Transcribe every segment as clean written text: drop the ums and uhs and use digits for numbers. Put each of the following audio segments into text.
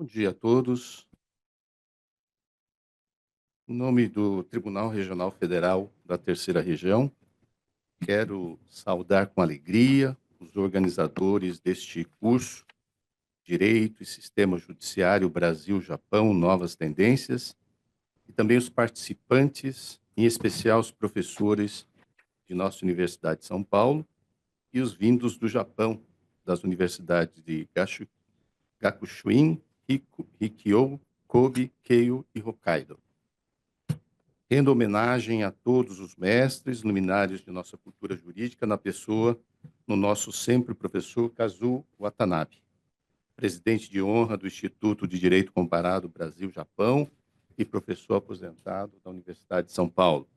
Bom dia a todos. Em nome do Tribunal Regional Federal da Terceira Região, quero saudar com alegria os organizadores deste curso Direito e Sistema Judiciário Brasil-Japão, Novas Tendências, e também os participantes, em especial os professores de nossa Universidade de São Paulo e os vindos do Japão, das universidades de Gakushūin, Rikkyō, Kobe, Keio e Hokkaido. Rendo homenagem a todos os mestres, luminares de nossa cultura jurídica, na pessoa, no nosso sempre professor Kazuo Watanabe, presidente de honra do Instituto de Direito Comparado Brasil-Japão e professor aposentado da Universidade de São Paulo.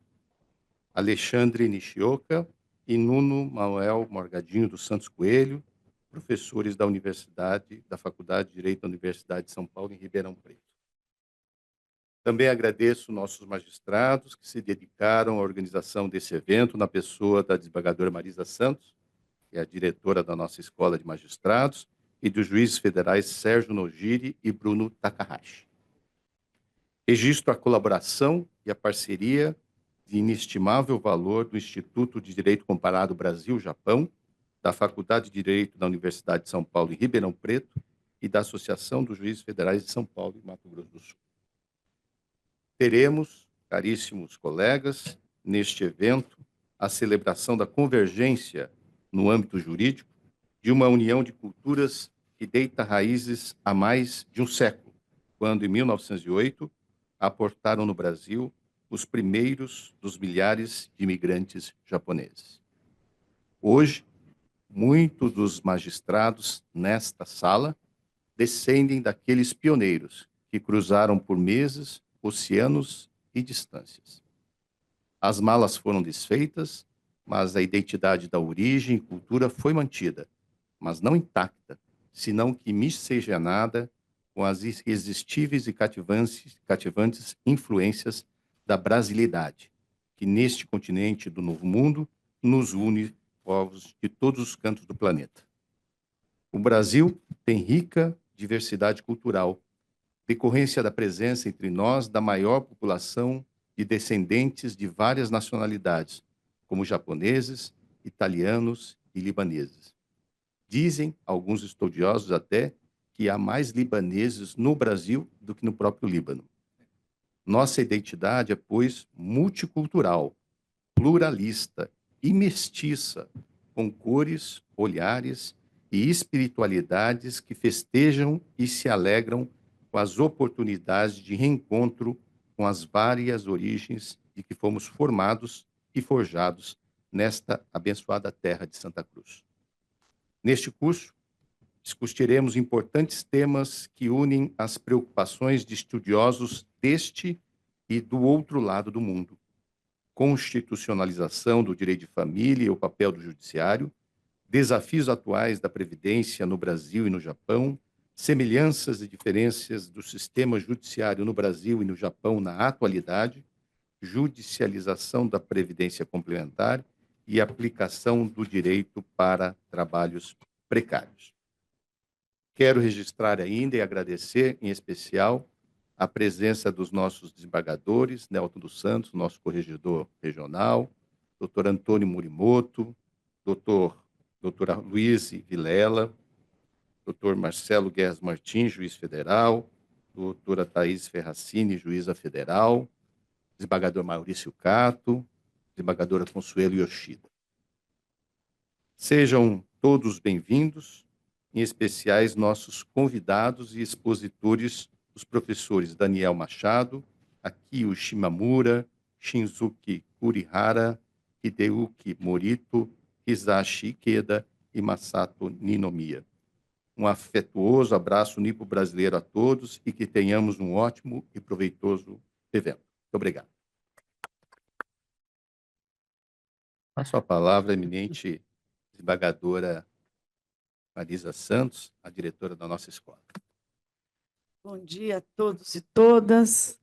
Alexandre Nishioka e Nuno Manuel Morgadinho dos Santos Coelho, professores da Faculdade de Direito da Universidade de São Paulo, em Ribeirão Preto. Também agradeço nossos magistrados que se dedicaram à organização desse evento, na pessoa da desembargadora Marisa Santos, que é a diretora da nossa Escola de Magistrados, e dos juízes federais Sérgio Nojiri e Bruno Takahashi. Registro a colaboração e a parceria de inestimável valor do Instituto de Direito Comparado Brasil-Japão, da Faculdade de Direito da Universidade de São Paulo, em Ribeirão Preto, e da Associação dos Juízes Federais de São Paulo e Mato Grosso do Sul. Teremos, caríssimos colegas, neste evento, a celebração da convergência no âmbito jurídico de uma união de culturas que deita raízes há mais de um século, quando, em 1908, aportaram no Brasil os primeiros dos milhares de imigrantes japoneses. Hoje, muitos dos magistrados nesta sala descendem daqueles pioneiros que cruzaram por meses, oceanos e distâncias. As malas foram desfeitas, mas a identidade da origem e cultura foi mantida, mas não intacta, senão que miscigenada com as irresistíveis e cativantes influências da brasilidade, que neste continente do Novo Mundo nos une povos de todos os cantos do planeta. O Brasil tem rica diversidade cultural, decorrência da presença entre nós da maior população de descendentes de várias nacionalidades, como japoneses, italianos e libaneses. Dizem alguns estudiosos até que há mais libaneses no Brasil do que no próprio Líbano. Nossa identidade é, pois, multicultural, pluralista e mestiça, com cores, olhares e espiritualidades que festejam e se alegram com as oportunidades de reencontro com as várias origens de que fomos formados e forjados nesta abençoada terra de Santa Cruz. Neste curso, discutiremos importantes temas que unem as preocupações de estudiosos deste e do outro lado do mundo: constitucionalização do direito de família e o papel do judiciário, desafios atuais da previdência no Brasil e no Japão, semelhanças e diferenças do sistema judiciário no Brasil e no Japão na atualidade, judicialização da previdência complementar e aplicação do direito para trabalhos precários. Quero registrar ainda e agradecer, em especial, a presença dos nossos desembargadores, Nelton dos Santos, nosso corregedor regional, doutor Antônio Morimoto, doutora Luíse Vilela, doutor Marcelo Guerras Martins, juiz federal, doutora Thaís Ferracini, juíza federal, desembargador Maurício Cato, desembargadora Consuelo Yoshida. Sejam todos bem-vindos, em especiais nossos convidados e expositores, os professores Daniel Machado, Akio Shimamura, Shinzuki Kurihara, Hideyuki Morito, Hisashi Ikeda e Masato Ninomiya. Um afetuoso abraço nipo-brasileiro a todos e que tenhamos um ótimo e proveitoso evento. Muito obrigado. Passo a palavra à eminente desembargadora Marisa Santos, a diretora da nossa escola. Bom dia a todos e todas.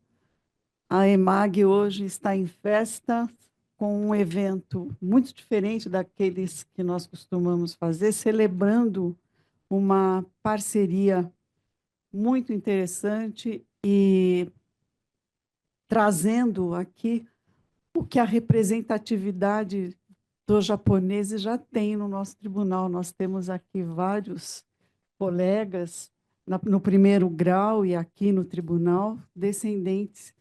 A EMAG hoje está em festa com um evento muito diferente daqueles que nós costumamos fazer, celebrando uma parceria muito interessante e trazendo aqui o que a representatividade dos japoneses já tem no nosso tribunal. Nós temos aqui vários colegas no primeiro grau e aqui no tribunal, descendentes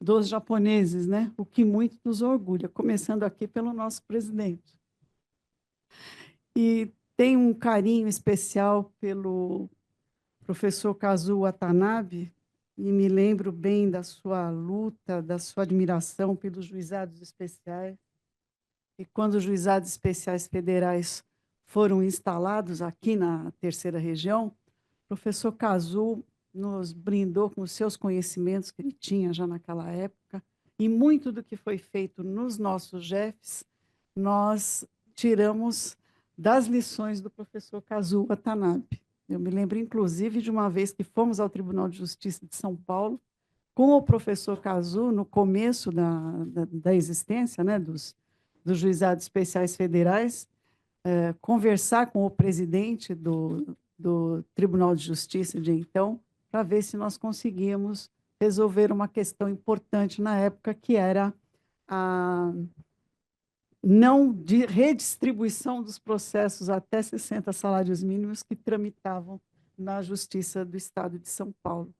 dos japoneses, né? O que muito nos orgulha, começando aqui pelo nosso presidente. E tem um carinho especial pelo professor Kazuo Watanabe, e me lembro bem da sua luta, da sua admiração pelos juizados especiais. E quando os juizados especiais federais foram instalados aqui na terceira região, o professor Kazuo nos brindou com os seus conhecimentos que ele tinha já naquela época, e muito do que foi feito nos nossos jefes, nós tiramos das lições do professor Kazuo Watanabe. Eu me lembro, inclusive, de uma vez que fomos ao Tribunal de Justiça de São Paulo, com o professor Kazuo, no começo da existência, né, dos juizados especiais federais, conversar com o presidente do Tribunal de Justiça de então, para ver se nós conseguíamos resolver uma questão importante na época, que era a não de redistribuição dos processos até 60 salários mínimos que tramitavam na Justiça do Estado de São Paulo.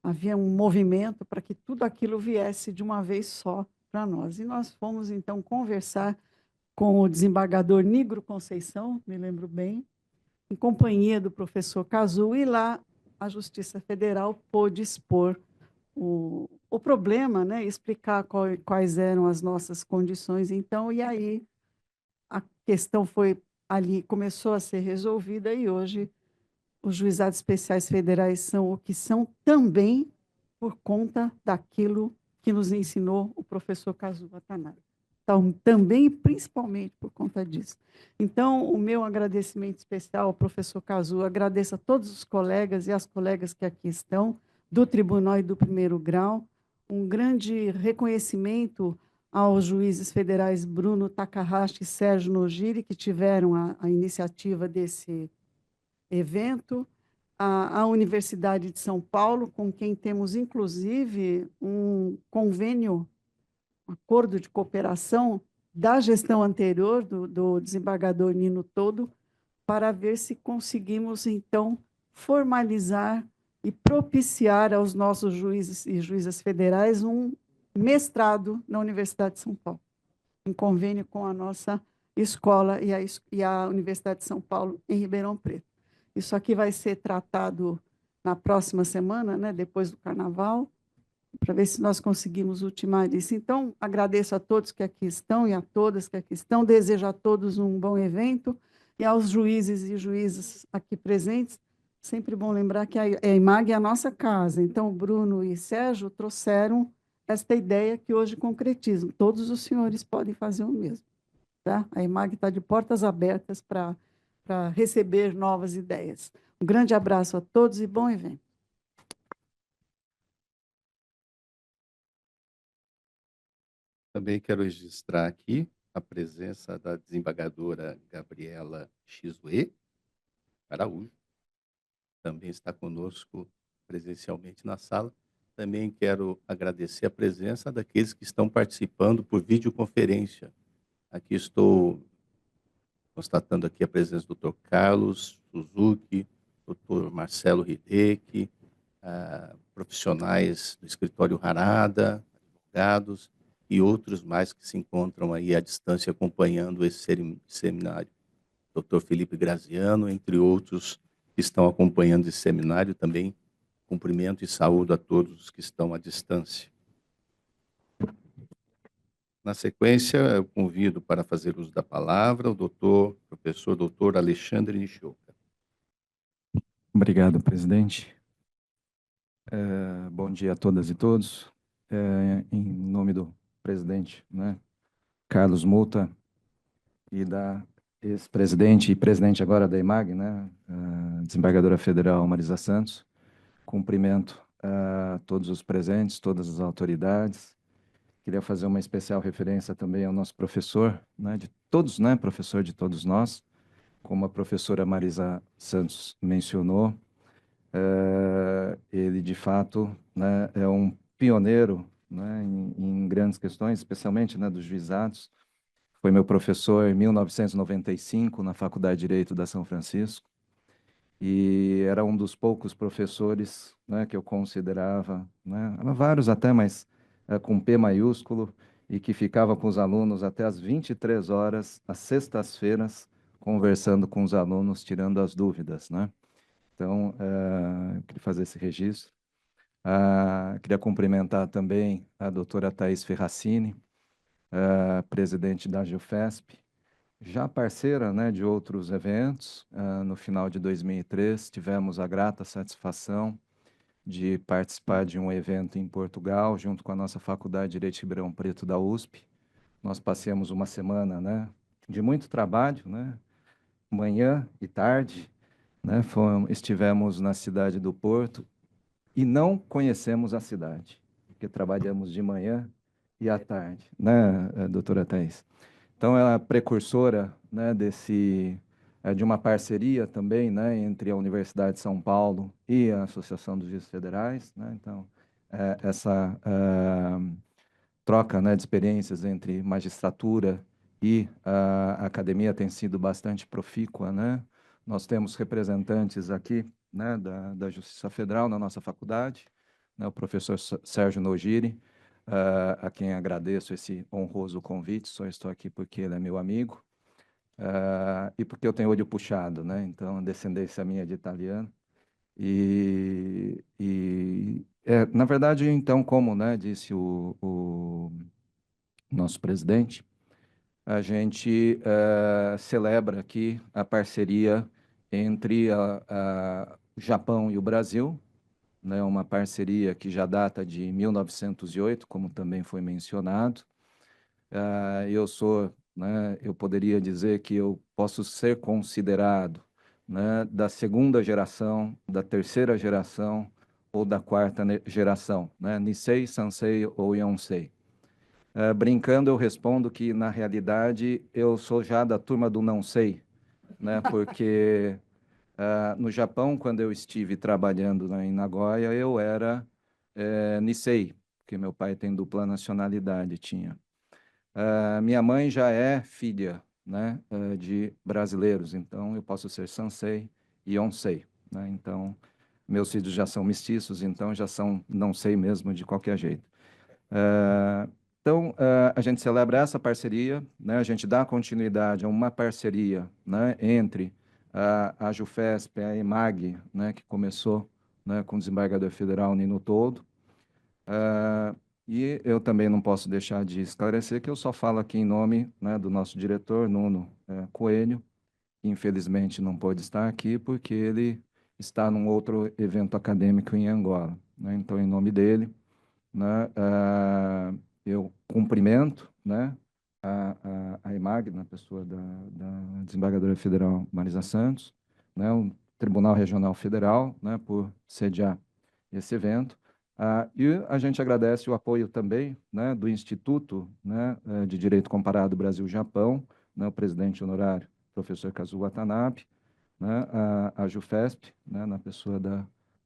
Havia um movimento para que tudo aquilo viesse de uma vez só para nós. E nós fomos, então, conversar com o desembargador Nigro Conceição, me lembro bem, em companhia do professor Kazuo, e lá a Justiça Federal pôde expor o problema, né, explicar quais eram as nossas condições, então, e aí a questão foi ali, começou a ser resolvida, e hoje os juizados especiais federais são o que são também por conta daquilo que nos ensinou o professor Kazuo Watanabe. Então, também e principalmente por conta disso. Então, o meu agradecimento especial ao professor Kazuo, agradeço a todos os colegas e as colegas que aqui estão, do Tribunal e do Primeiro Grau, um grande reconhecimento aos juízes federais Bruno Takahashi e Sérgio Nojiri, que tiveram a iniciativa desse evento, a Universidade de São Paulo, com quem temos, inclusive, um convênio, um acordo de cooperação da gestão anterior do desembargador Nino Todo, para ver se conseguimos, então, formalizar e propiciar aos nossos juízes e juízas federais um mestrado na Universidade de São Paulo, em convênio com a nossa escola e a Universidade de São Paulo, em Ribeirão Preto. Isso aqui vai ser tratado na próxima semana, né, depois do Carnaval, para ver se nós conseguimos ultimar isso. Então, agradeço a todos que aqui estão e a todas que aqui estão, desejo a todos um bom evento, e aos juízes e juízes aqui presentes, sempre bom lembrar que a EMAG é a nossa casa, então Bruno e Sérgio trouxeram esta ideia que hoje concretizam. Todos os senhores podem fazer o mesmo. Tá? A EMAG está de portas abertas para receber novas ideias. Um grande abraço a todos e bom evento. Também quero registrar aqui a presença da desembargadora Gabriela Xizue Araújo, também está conosco presencialmente na sala. Também quero agradecer a presença daqueles que estão participando por videoconferência. Aqui estou constatando aqui a presença do Dr. Carlos Suzuki, Dr. Marcelo Hideki, profissionais do escritório Harada, advogados e outros mais que se encontram aí à distância acompanhando esse seminário. Dr. Felipe Graziano, entre outros que estão acompanhando esse seminário, também cumprimento e saúdo a todos os que estão à distância. Na sequência, eu convido para fazer uso da palavra o professor doutor Alexandre Nishioka. Obrigado, presidente. Bom dia a todas e todos. Em nome do presidente, né, Carlos Mouta, e da ex-presidente e presidente agora da EMAG, né, a desembargadora federal Marisa Santos, cumprimento a todos os presentes, todas as autoridades. Queria fazer uma especial referência também ao nosso professor, né, de todos, né, professor de todos nós, como a professora Marisa Santos mencionou. Ele, de fato, né, é um pioneiro, né, em grandes questões, especialmente, né, dos juizados. Foi meu professor em 1995 na Faculdade de Direito da São Francisco e era um dos poucos professores, né, que eu considerava, né, vários até, mas com P maiúsculo, e que ficava com os alunos até às 23 horas, às sextas-feiras, conversando com os alunos, tirando as dúvidas, né? Então, eu queria fazer esse registro. Queria cumprimentar também a doutora Thais Ferracini, presidente da GIUFESP, já parceira, né, de outros eventos. No final de 2003, tivemos a grata satisfação de participar de um evento em Portugal, junto com a nossa Faculdade de Direito de Ribeirão Preto da USP. Nós passamos uma semana, né, de muito trabalho, né, manhã e tarde, né, estivemos na cidade do Porto e não conhecemos a cidade, porque trabalhamos de manhã e à tarde, né, doutora Thais? Então, ela é a precursora, né, de uma parceria também, né, entre a Universidade de São Paulo e a Associação dos Juízes Federais, né? Então, essa troca, né, de experiências entre magistratura e a academia tem sido bastante profícua, né? Nós temos representantes aqui, né, da Justiça Federal na nossa faculdade, né, o professor Sérgio Nogiri, a quem agradeço esse honroso convite. Só estou aqui porque ele é meu amigo, e porque eu tenho olho puxado, né? Então, a descendência minha é de italiano. Na verdade, então, como, né, disse o nosso presidente, a gente celebra aqui a parceria entre o Japão e o Brasil, né, uma parceria que já data de 1908, como também foi mencionado. Eu poderia dizer que eu posso ser considerado, né, da segunda geração, da terceira geração ou da quarta geração, né, Nisei, Sansei ou Yonsei. Brincando, eu respondo que, na realidade, eu sou já da turma do não sei, né, porque no Japão, quando eu estive trabalhando em Nagoya, eu era Nisei, porque meu pai tem dupla nacionalidade, tinha. Minha mãe já é filha, né, de brasileiros, então eu posso ser Sansei e Yonsei, né? Então, meus filhos já são mestiços, então já são não sei mesmo de qualquer jeito. Então, a gente celebra essa parceria, né? A gente dá continuidade a uma parceria, né, entre a JUFESP, a EMAG, né, que começou, né, com o desembargador federal Nino Toldo. E eu também não posso deixar de esclarecer que eu só falo aqui em nome, né, do nosso diretor, Nuno Coelho, que infelizmente não pôde estar aqui porque ele está num outro evento acadêmico em Angola, né? Então, em nome dele, né, eu cumprimento, né, a EMAG, na pessoa da desembargadora federal Marisa Santos, né, o Tribunal Regional Federal, né, por sediar esse evento. E a gente agradece o apoio também, né, do Instituto, né, de Direito Comparado Brasil-Japão, né, o presidente honorário, professor Kazuo Watanabe, né, a JUFESP, né, na pessoa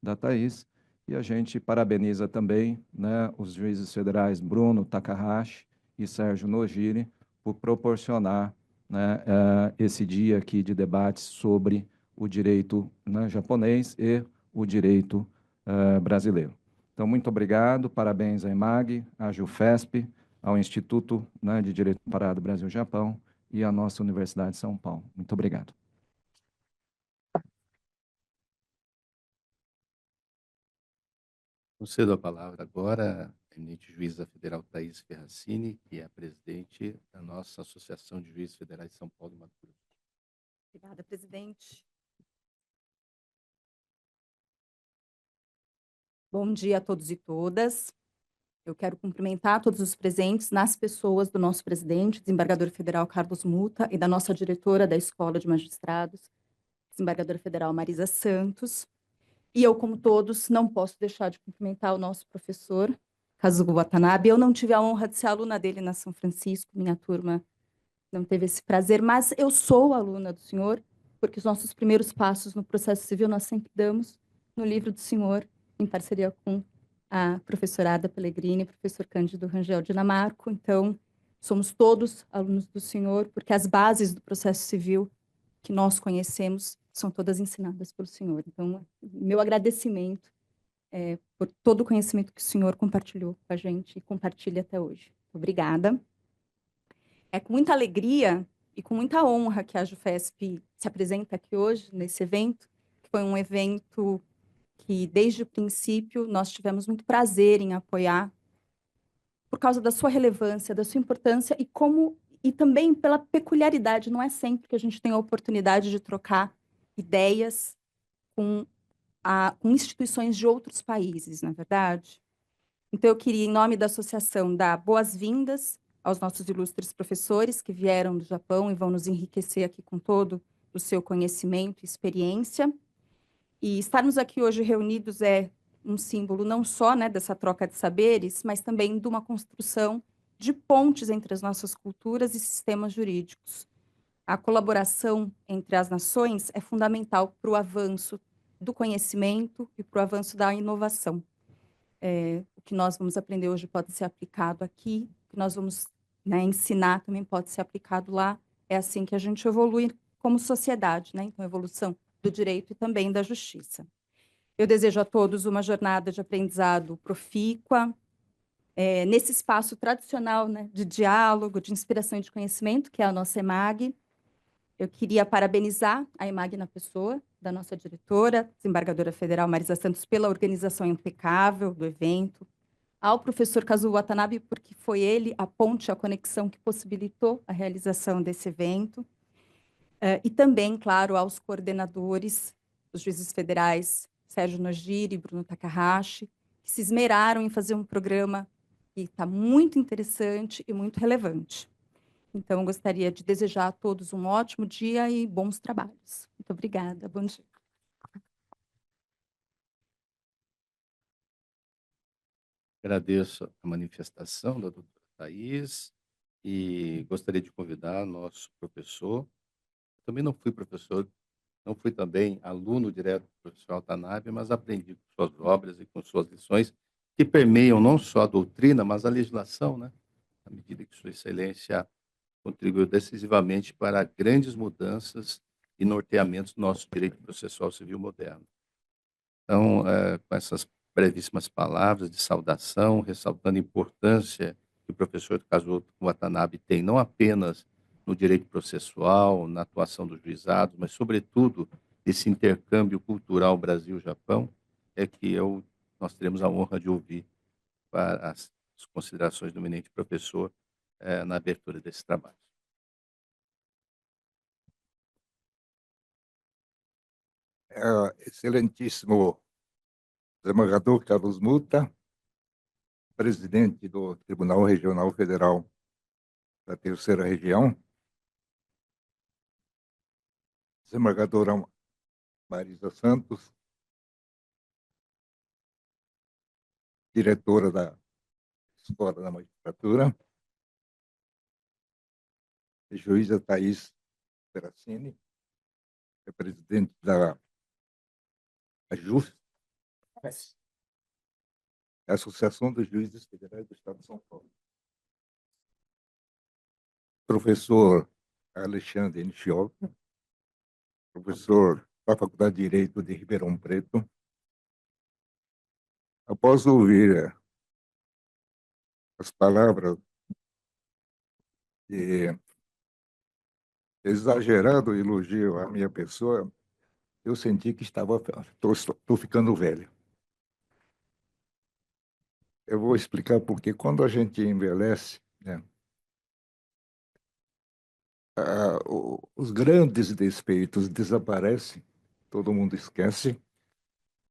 da Thais, e a gente parabeniza também, né, os juízes federais Bruno Takahashi e Sérgio Nogiri por proporcionar, né, esse dia aqui de debate sobre o direito, né, japonês e o direito brasileiro. Então, muito obrigado, parabéns à EMAG, à JUFESP, ao Instituto, né, de Direito Comparado Brasil-Japão e à nossa Universidade de São Paulo. Muito obrigado. Concedo a palavra agora à eminente juíza federal Thais Ferracini, que é a presidente da nossa Associação de Juízes Federais de São Paulo e Mato Grosso. Obrigada, presidente. Bom dia a todos e todas. Eu quero cumprimentar todos os presentes nas pessoas do nosso presidente, desembargador federal Carlos Muta, e da nossa diretora da Escola de Magistrados, desembargadora federal Marisa Santos. E eu, como todos, não posso deixar de cumprimentar o nosso professor, Kazuo Watanabe. Eu não tive a honra de ser aluna dele na São Francisco, minha turma não teve esse prazer, mas eu sou aluna do senhor, porque os nossos primeiros passos no processo civil nós sempre damos no livro do senhor, em parceria com a professora Ada Pellegrini, professor Cândido Rangel Dinamarco. Então, somos todos alunos do senhor, porque as bases do processo civil que nós conhecemos são todas ensinadas pelo senhor. Então, meu agradecimento por todo o conhecimento que o senhor compartilhou com a gente e compartilha até hoje. Obrigada. É com muita alegria e com muita honra que a JUFESP se apresenta aqui hoje, nesse evento, que foi um evento que, desde o princípio, nós tivemos muito prazer em apoiar, por causa da sua relevância, da sua importância e também pela peculiaridade. Não é sempre que a gente tem a oportunidade de trocar ideias com instituições de outros países, não é verdade? Então, eu queria, em nome da associação, dar boas-vindas aos nossos ilustres professores que vieram do Japão e vão nos enriquecer aqui com todo o seu conhecimento e experiência. E estarmos aqui hoje reunidos é um símbolo não só, né, dessa troca de saberes, mas também de uma construção de pontes entre as nossas culturas e sistemas jurídicos. A colaboração entre as nações é fundamental para o avanço do conhecimento e para o avanço da inovação. O que nós vamos aprender hoje pode ser aplicado aqui, o que nós vamos, né, ensinar também pode ser aplicado lá. É assim que a gente evolui como sociedade, né? Então, evolução do direito e também da justiça. Eu desejo a todos uma jornada de aprendizado profícua, nesse espaço tradicional, né, de diálogo, de inspiração e de conhecimento, que é a nossa EMAG. Eu queria parabenizar a EMAG na pessoa da nossa diretora, desembargadora federal Marisa Santos, pela organização impecável do evento, ao professor Kazuo Watanabe, porque foi ele a ponte, a conexão que possibilitou a realização desse evento, e também, claro, aos coordenadores, os juízes federais, Sérgio Nojiri e Bruno Takahashi, que se esmeraram em fazer um programa que está muito interessante e muito relevante. Então, eu gostaria de desejar a todos um ótimo dia e bons trabalhos. Muito obrigada. Bom dia. Agradeço a manifestação da doutora Thais e gostaria de convidar nosso professor. Também não fui professor, não fui também aluno direto do professor Watanabe, mas aprendi com suas obras e com suas lições, que permeiam não só a doutrina, mas a legislação, né? À medida que Sua Excelência contribuiu decisivamente para grandes mudanças e norteamentos do nosso direito processual civil moderno. Então, com essas brevíssimas palavras de saudação, ressaltando a importância que o professor Kazuo Watanabe tem, não apenas no direito processual, na atuação dos juizados, mas, sobretudo, esse intercâmbio cultural Brasil-Japão, é que nós teremos a honra de ouvir as considerações do eminente professor na abertura desse trabalho. Excelentíssimo desembargador Carlos Muta, presidente do Tribunal Regional Federal da Terceira Região, desembargadora Marisa Santos, diretora da Escola da Magistratura, e juíza Thais Seracini, é presidente da AJUF, Associação dos Juízes Federais do Estado de São Paulo. Professor Alexandre Nishioka, professor da Faculdade de Direito de Ribeirão Preto. Após ouvir as palavras de exagerado elogio à minha pessoa, eu senti que estou ficando velho. Eu vou explicar porque quando a gente envelhece, né, os grandes defeitos desaparecem, todo mundo esquece,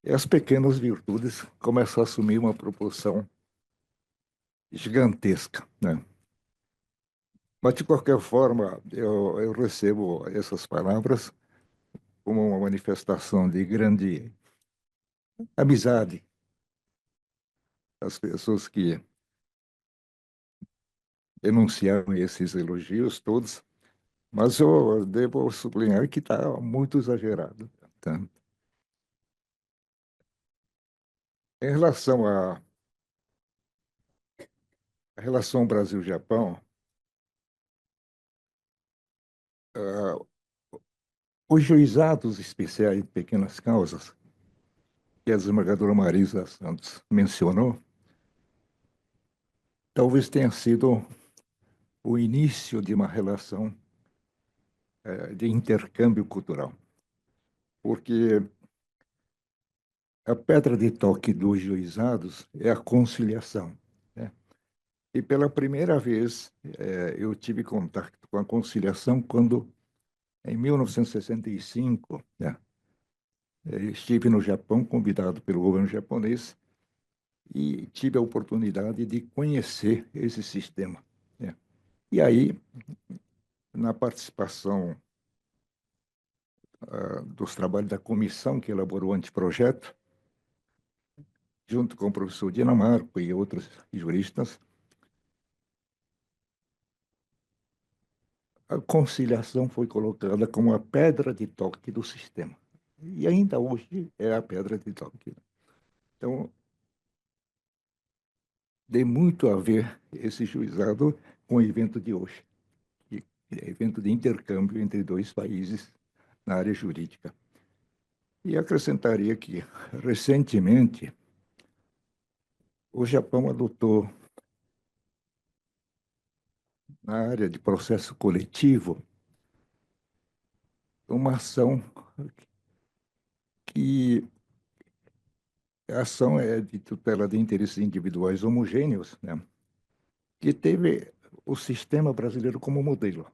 e as pequenas virtudes começam a assumir uma proporção gigantesca, né? Mas, de qualquer forma, eu recebo essas palavras como uma manifestação de grande amizade das pessoas que enunciaram esses elogios todos, mas eu devo sublinhar que está muito exagerado. Tá? Em relação à relação Brasil-Japão, ah, os juizados especiais de pequenas causas, que a desembargadora Marisa Santos mencionou, talvez tenha sido o início de uma relação de intercâmbio cultural, porque a pedra de toque dos juizados é a conciliação, né? E pela primeira vez eu tive contato com a conciliação quando, em 1965, né, estive no Japão, convidado pelo governo japonês, e tive a oportunidade de conhecer esse sistema, né? E aí, na participação dos trabalhos da comissão que elaborou o anteprojeto, junto com o professor Dinamarco e outros juristas, a conciliação foi colocada como a pedra de toque do sistema. E ainda hoje é a pedra de toque. Então, tem muito a ver esse juizado com o evento de hoje, que é evento de intercâmbio entre dois países na área jurídica. E acrescentaria que, recentemente, o Japão adotou, na área de processo coletivo, uma ação que a ação é de tutela de interesses individuais homogêneos, né, que teve o sistema brasileiro como modelo.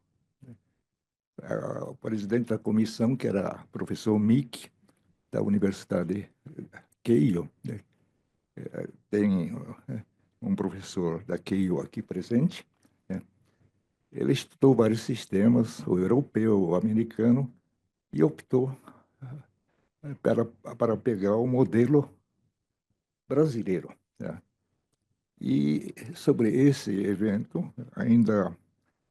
O presidente da comissão, que era o professor Mick, da Universidade Keio, né, tem um professor da Keio aqui presente, né, ele estudou vários sistemas, o europeu, o americano, e optou para pegar o modelo brasileiro, né? E sobre esse evento, ainda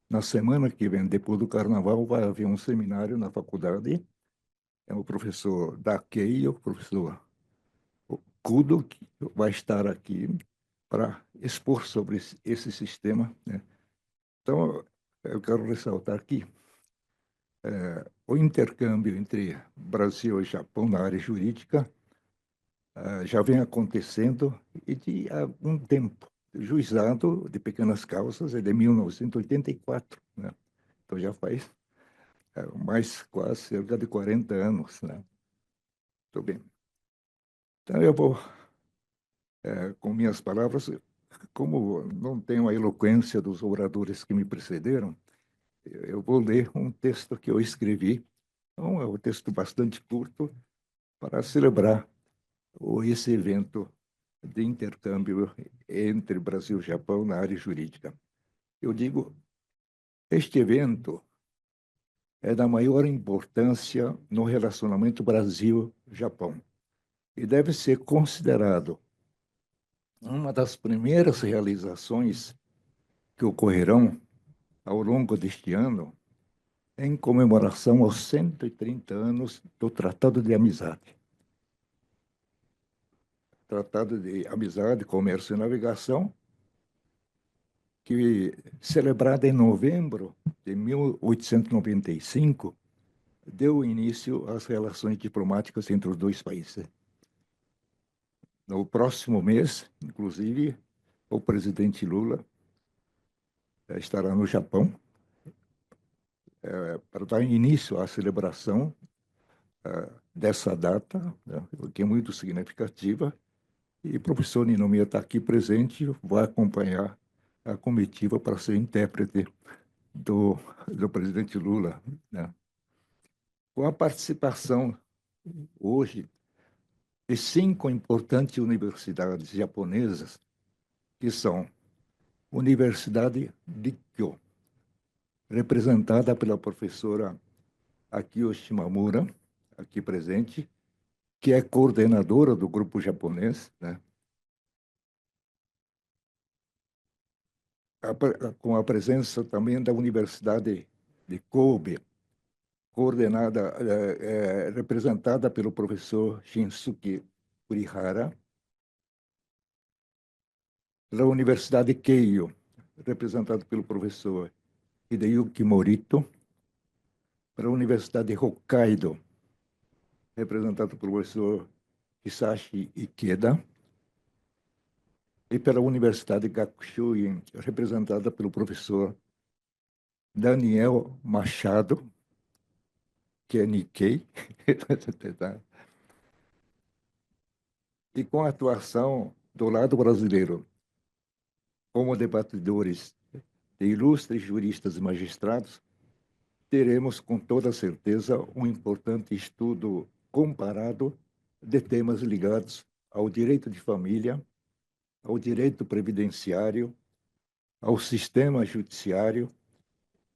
na semana que vem, depois do Carnaval, vai haver um seminário na faculdade. É o professor da Keio, o professor Kudo, que vai estar aqui para expor sobre esse sistema, né? Então, eu quero ressaltar aqui o intercâmbio entre Brasil e Japão na área jurídica já vem acontecendo e de algum tempo. O juizado de pequenas causas é de 1984, né? Então já faz mais quase cerca de 40 anos, né? Muito bem. Então eu vou, com minhas palavras, como não tenho a eloquência dos oradores que me precederam, eu vou ler um texto que eu escrevi. Então, é um texto bastante curto para celebrar esse evento de intercâmbio entre Brasil e Japão na área jurídica. Eu digo, este evento é da maior importância no relacionamento Brasil-Japão e deve ser considerado uma das primeiras realizações que ocorrerão ao longo deste ano em comemoração aos 130 anos do Tratado de Amizade. Tratado de Amizade, Comércio e Navegação, que, celebrado em novembro de 1895, deu início às relações diplomáticas entre os dois países. No próximo mês, inclusive, o presidente Lula estará no Japão para dar início à celebração dessa data, né, que é muito significativa, e o professor Ninomiya está aqui presente, vai acompanhar a comitiva para ser intérprete do presidente Lula, né? Com a participação hoje de 5 importantes universidades japonesas, que são Universidade de Kyo, representada pela professora Akio Shimamura, aqui presente, que é coordenadora do grupo japonês, né? Com a presença também da Universidade de Kobe, coordenada, representada pelo professor Shinsuke Kurihara, Pela Universidade Keio, representado pelo professor Hideyuki Morito. Pela Universidade Hokkaido, representado pelo professor Hisashi Ikeda. E pela Universidade Gakushuin, representada pelo professor Daniel Machado, que é Nikkei, e com a atuação do lado brasileiro, como debatedores de ilustres juristas e magistrados, teremos com toda certeza um importante estudo comparado de temas ligados ao direito de família, ao direito previdenciário, ao sistema judiciário,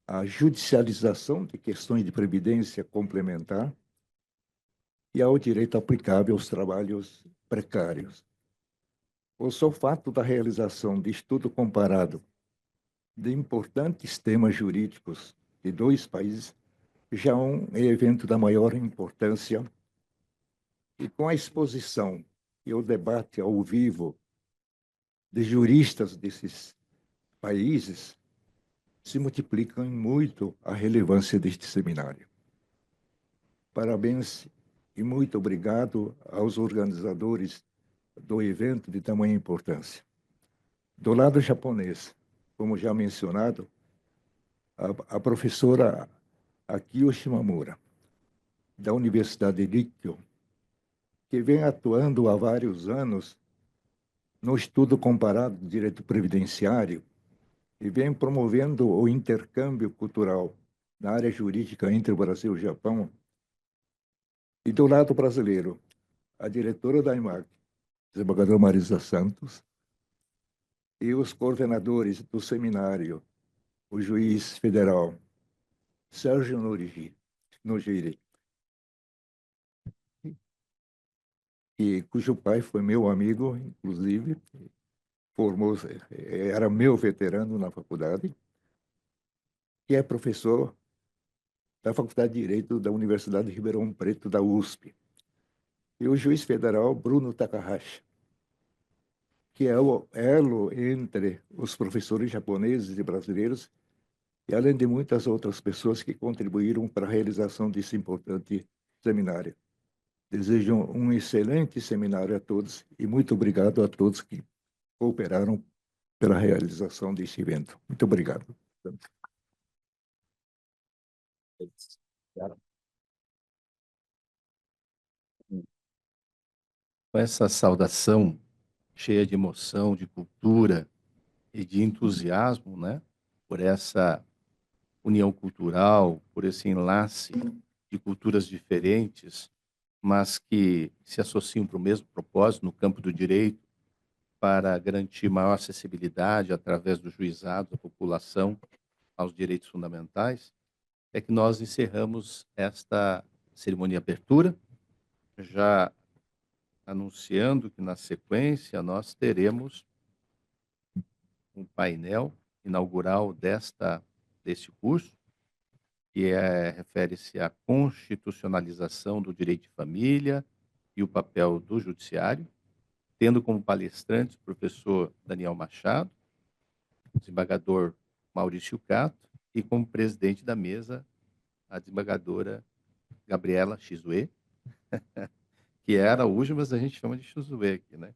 à judicialização de questões de previdência complementar e ao direito aplicável aos trabalhos precários. O só fato da realização de estudo comparado de importantes temas jurídicos de dois países já é um evento da maior importância, e com a exposição e o debate ao vivo de juristas desses países, se multiplicam muito a relevância deste seminário. Parabéns e muito obrigado aos organizadores do evento de tamanha importância. Do lado japonês, como já mencionado, a professora Akio Shimamura, da Universidade de Rikkyo, que vem atuando há vários anos no estudo comparado do direito previdenciário e vem promovendo o intercâmbio cultural na área jurídica entre o Brasil e o Japão. E do lado brasileiro, a diretora da IMAG, desembargadora Marisa Santos, e os coordenadores do seminário, o juiz federal Sérgio Nogiri, cujo pai foi meu amigo, inclusive, era meu veterano na faculdade, que é professor da Faculdade de Direito da Universidade de Ribeirão Preto, da USP. E o juiz federal Bruno Takahashi, que é o elo entre os professores japoneses e brasileiros, e além de muitas outras pessoas que contribuíram para a realização desse importante seminário. Desejo um excelente seminário a todos e muito obrigado a todos que cooperaram pela realização deste evento. Muito obrigado. Com essa saudação cheia de emoção, de cultura e de entusiasmo, né, por essa união cultural, por esse enlace de culturas diferentes, mas que se associam para o mesmo propósito no campo do direito, para garantir maior acessibilidade através do juizado da população aos direitos fundamentais, é que nós encerramos esta cerimônia de abertura, já anunciando que na sequência nós teremos um painel inaugural deste curso, que refere-se à constitucionalização do direito de família e o papel do judiciário, tendo como palestrantes o professor Daniel Machado, o desembargador Maurício Cato e como presidente da mesa a desembargadora Gabriela Chizue, que é Araújo, mas a gente chama de Chizue aqui, né?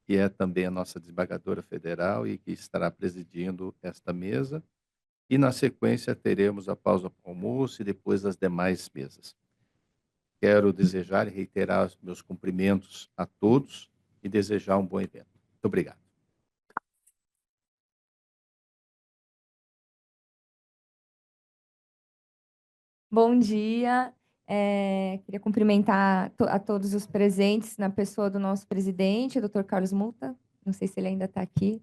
Que é também a nossa desembargadora federal e que estará presidindo esta mesa. E, na sequência, teremos a pausa para o almoço e depois as demais mesas. Quero desejar e reiterar os meus cumprimentos a todos e desejar um bom evento. Muito obrigado. Bom dia. Queria cumprimentar a todos os presentes na pessoa do nosso presidente, Dr. Carlos Muta. Não sei se ele ainda está aqui.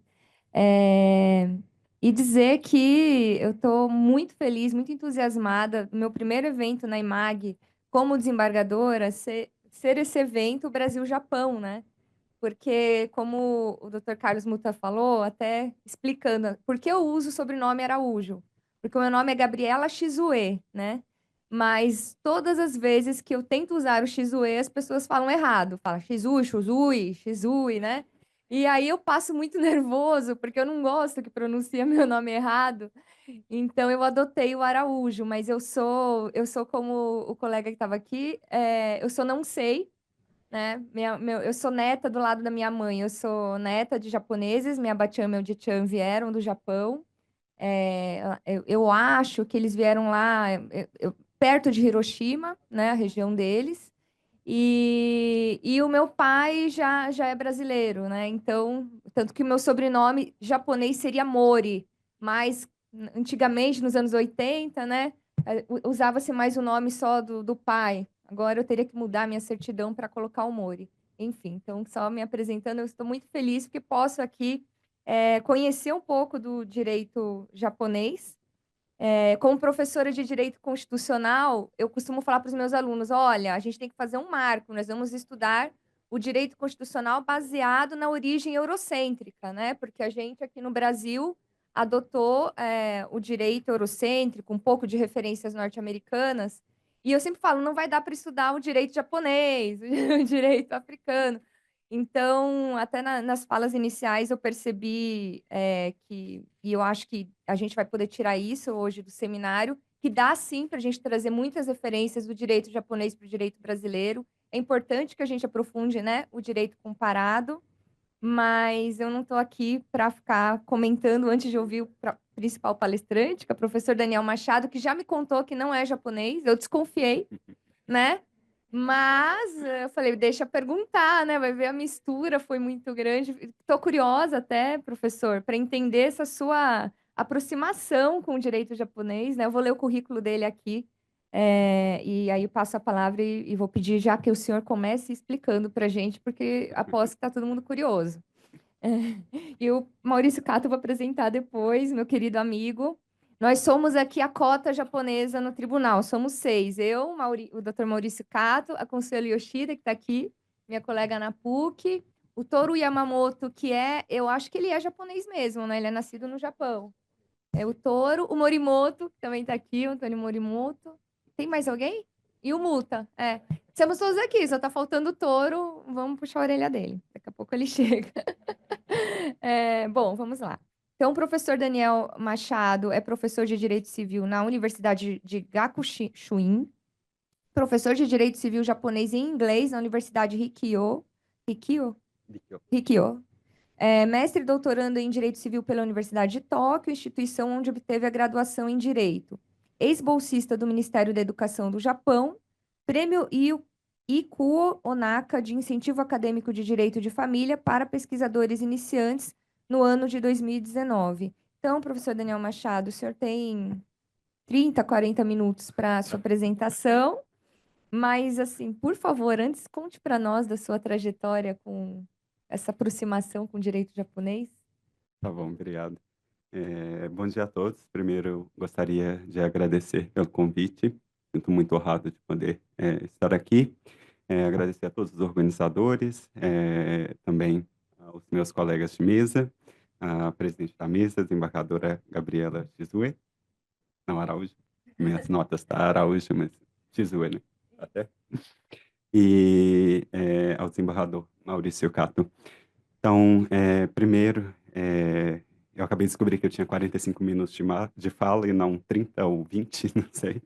E dizer que eu estou muito feliz, muito entusiasmada. Meu primeiro evento na IMAG como desembargadora ser esse evento Brasil-Japão, né? Porque, como o Dr. Carlos Muta falou, até explicando, por que eu uso o sobrenome Araújo? Porque o meu nome é Gabriela Chizue, né? Mas todas as vezes que eu tento usar o Chizue, as pessoas falam errado. Falam Shizui, Shuzui, Shizui, né? E aí eu passo muito nervoso, porque eu não gosto que pronuncia meu nome errado. Então eu adotei o Araújo, mas eu sou como o colega que estava aqui, eu sou não sei, né? Eu sou neta do lado da minha mãe, eu sou neta de japoneses, minha batiã e meu dichan vieram do Japão. Eu acho que eles vieram lá perto de Hiroshima, né? A região deles. E o meu pai já é brasileiro, né? Então, tanto que o meu sobrenome japonês seria Mori, mas antigamente, nos anos 80, né? Usava-se mais o nome só do pai. Agora eu teria que mudar minha certidão para colocar o Mori. Enfim, então, só me apresentando, eu estou muito feliz porque posso aqui conhecer um pouco do direito japonês. Como professora de direito constitucional, eu costumo falar para os meus alunos: olha, a gente tem que fazer um marco, nós vamos estudar o direito constitucional baseado na origem eurocêntrica, né? Porque a gente aqui no Brasil adotou o direito eurocêntrico, um pouco de referências norte-americanas, e eu sempre falo: não vai dar para estudar o direito japonês, o direito africano. Então, até nas falas iniciais eu percebi e eu acho que a gente vai poder tirar isso hoje do seminário, que dá sim para a gente trazer muitas referências do direito japonês para o direito brasileiro. É importante que a gente aprofunde, né, o direito comparado, mas eu não estou aqui para ficar comentando antes de ouvir o principal palestrante, que é o professor Daniel Machado, que já me contou que não é japonês, eu desconfiei, né? Mas eu falei, deixa eu perguntar, né? Vai ver a mistura foi muito grande. Estou curiosa até, professor, para entender essa sua aproximação com o direito japonês, né? Eu vou ler o currículo dele aqui, e aí eu passo a palavra e vou pedir já que o senhor comece explicando para a gente, porque aposto que está todo mundo curioso. E o Maurício Kato eu vou apresentar depois, meu querido amigo. Nós somos aqui a cota japonesa no tribunal, somos 6. Eu, o Dr. Maurício Kato, a Consuelo Yoshida, que está aqui, minha colega na PUC, o Toru Yamamoto, eu acho que ele é japonês mesmo, né? Ele é nascido no Japão. É o Toru, o Morimoto, que também está aqui, o Antônio Morimoto. Tem mais alguém? E o Muta, Estamos todos aqui, só está faltando o Toru, vamos puxar a orelha dele. Daqui a pouco ele chega. Bom, vamos lá. Então, o professor Daniel Machado é professor de Direito Civil na Universidade de Gakushuin, professor de Direito Civil japonês e inglês na Universidade Rikyo. Mestre e doutorando em Direito Civil pela Universidade de Tóquio, instituição onde obteve a graduação em Direito. Ex-bolsista do Ministério da Educação do Japão, prêmio Ikuo Onaka de Incentivo Acadêmico de Direito de Família para pesquisadores iniciantes no ano de 2019. Então, professor Daniel Machado, o senhor tem 30, 40 minutos para a sua apresentação, mas, assim, por favor, antes, conte para nós da sua trajetória com essa aproximação com o direito japonês. Tá bom, obrigado. Bom dia a todos. Primeiro, eu gostaria de agradecer pelo convite. Sinto muito honrado de poder estar aqui. Agradecer a todos os organizadores, também aos meus colegas de mesa, a presidente da mesa, a desembargadora Gabriela Shizue. Não, Araújo. Minhas notas tá Araújo, mas Shizue, né? Até. E ao desembargador Maurício Kato. Então, primeiro, eu acabei de descobrir que eu tinha 45 minutos de fala e não 30 ou 20, não sei.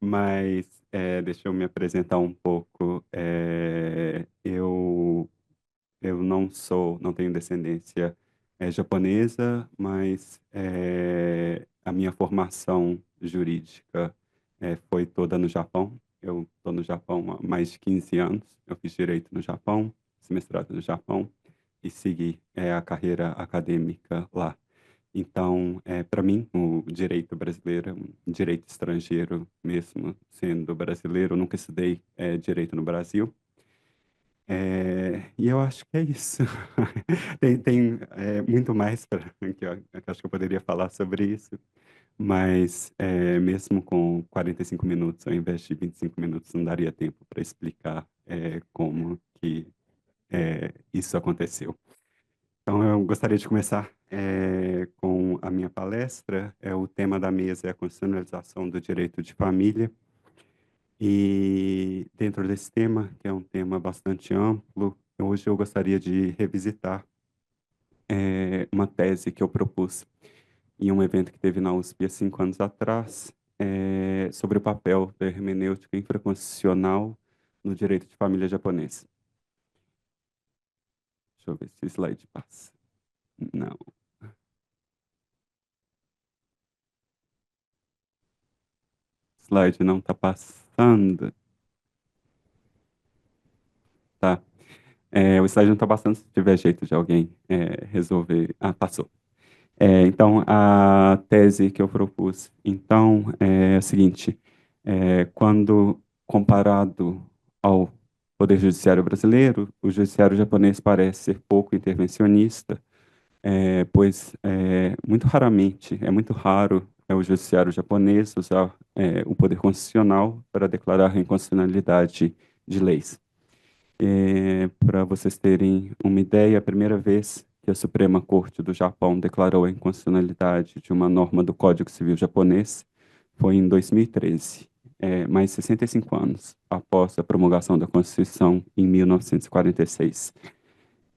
Mas deixa eu me apresentar um pouco. Eu não tenho descendência japonesa, mas a minha formação jurídica foi toda no Japão. Eu estou no Japão há mais de 15 anos. Eu fiz direito no Japão, fiz mestrado no Japão e segui a carreira acadêmica lá. Então, para mim, o direito brasileiro, um direito estrangeiro, mesmo sendo brasileiro, eu nunca estudei direito no Brasil. E eu acho que é isso. Tem muito mais que eu acho que eu poderia falar sobre isso, mas mesmo com 45 minutos, ao invés de 25 minutos, não daria tempo para explicar como que isso aconteceu. Então, eu gostaria de começar com a minha palestra. O tema da mesa é a constitucionalização do direito de família. E dentro desse tema, que é um tema bastante amplo, hoje eu gostaria de revisitar uma tese que eu propus em um evento que teve na USP há 5 anos atrás, sobre o papel da hermenêutica infraconstitucional no direito de família japonês. Deixa eu ver se o slide passa. Não. O slide não está passando. Tá. O slide não está passando, se tiver jeito de alguém resolver. Ah, passou. Então, a tese que eu propus, então, é a seguinte, quando comparado ao Poder Judiciário brasileiro, o Judiciário japonês parece ser pouco intervencionista, pois muito raramente, é muito raro o Judiciário japonês usar o Poder Constitucional para declarar a inconstitucionalidade de leis. Para vocês terem uma ideia, a primeira vez que a Suprema Corte do Japão declarou a inconstitucionalidade de uma norma do Código Civil japonês foi em 2013, mais 65 anos após a promulgação da Constituição em 1946.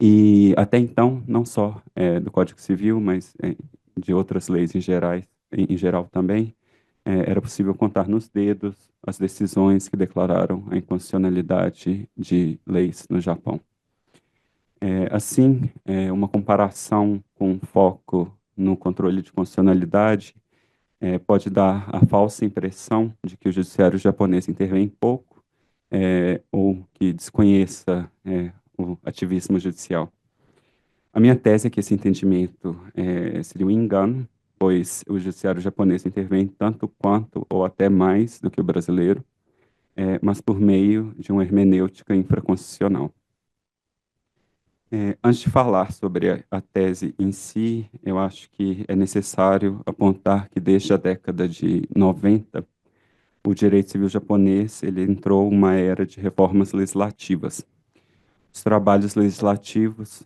E até então, não só do Código Civil, mas de outras leis em geral também, era possível contar nos dedos as decisões que declararam a inconstitucionalidade de leis no Japão. Assim, uma comparação com foco no controle de constitucionalidade pode dar a falsa impressão de que o judiciário japonês intervém pouco ou que desconheça o ativismo judicial. A minha tese é que esse entendimento seria um engano, pois o judiciário japonês intervém tanto quanto ou até mais do que o brasileiro, mas por meio de uma hermenêutica infraconstitucional. Antes de falar sobre a tese em si, eu acho que é necessário apontar que desde a década de 90, o direito civil japonês ele entrou uma era de reformas legislativas. Os trabalhos legislativos,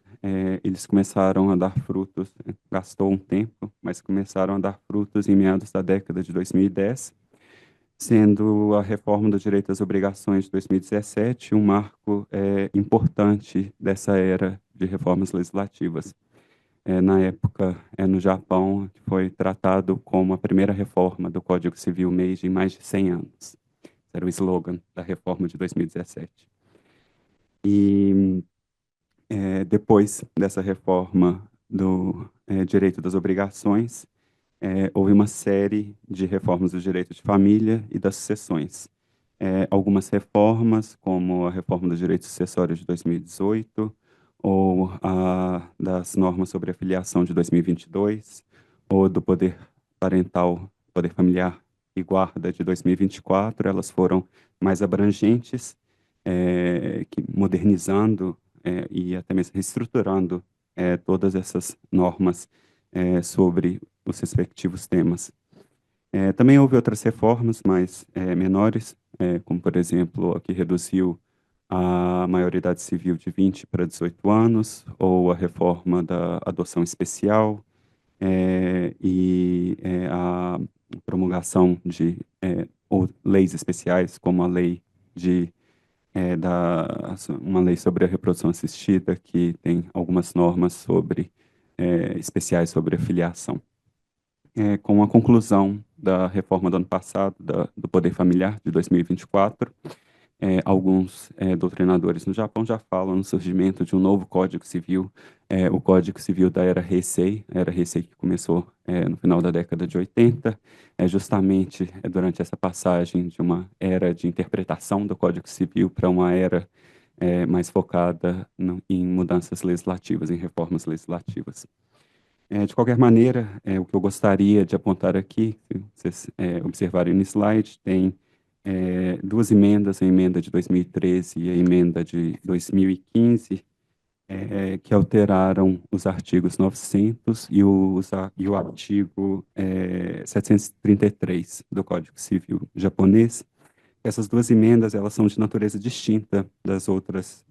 eles começaram a dar frutos, gastou um tempo, mas começaram a dar frutos em meados da década de 2010, sendo a reforma do direito às obrigações de 2017 um marco importante dessa era de reformas legislativas. Na época, no Japão, foi tratado como a primeira reforma do Código Civil Meiji em mais de 100 anos. Era o slogan da reforma de 2017. E depois dessa reforma do direito das obrigações, houve uma série de reformas do direito de família e das sucessões. Algumas reformas, como a reforma do direito sucessório de 2018, ou a das normas sobre a filiação de 2022, ou do poder parental, poder familiar e guarda de 2024, elas foram mais abrangentes, modernizando e até mesmo reestruturando todas essas normas sobre os respectivos temas. Também houve outras reformas mais menores, como, por exemplo, a que reduziu a maioridade civil de 20 para 18 anos, ou a reforma da adoção especial, e a promulgação de ou leis especiais, como a lei de uma lei sobre a reprodução assistida, que tem algumas normas sobre especiais sobre a filiação. Com a conclusão da reforma do ano passado, do Poder Familiar, de 2024, alguns doutrinadores no Japão já falam no surgimento de um novo Código Civil, o Código Civil da Era Heisei, que começou no final da década de 80, justamente durante essa passagem de uma era de interpretação do Código Civil para uma era mais focada em mudanças legislativas, em reformas legislativas. De qualquer maneira, o que eu gostaria de apontar aqui, se vocês observarem no slide, tem duas emendas, a emenda de 2013 e a emenda de 2015, que alteraram os artigos 900 e o artigo 733 do Código Civil japonês. Essas duas emendas, elas são de natureza distinta das outras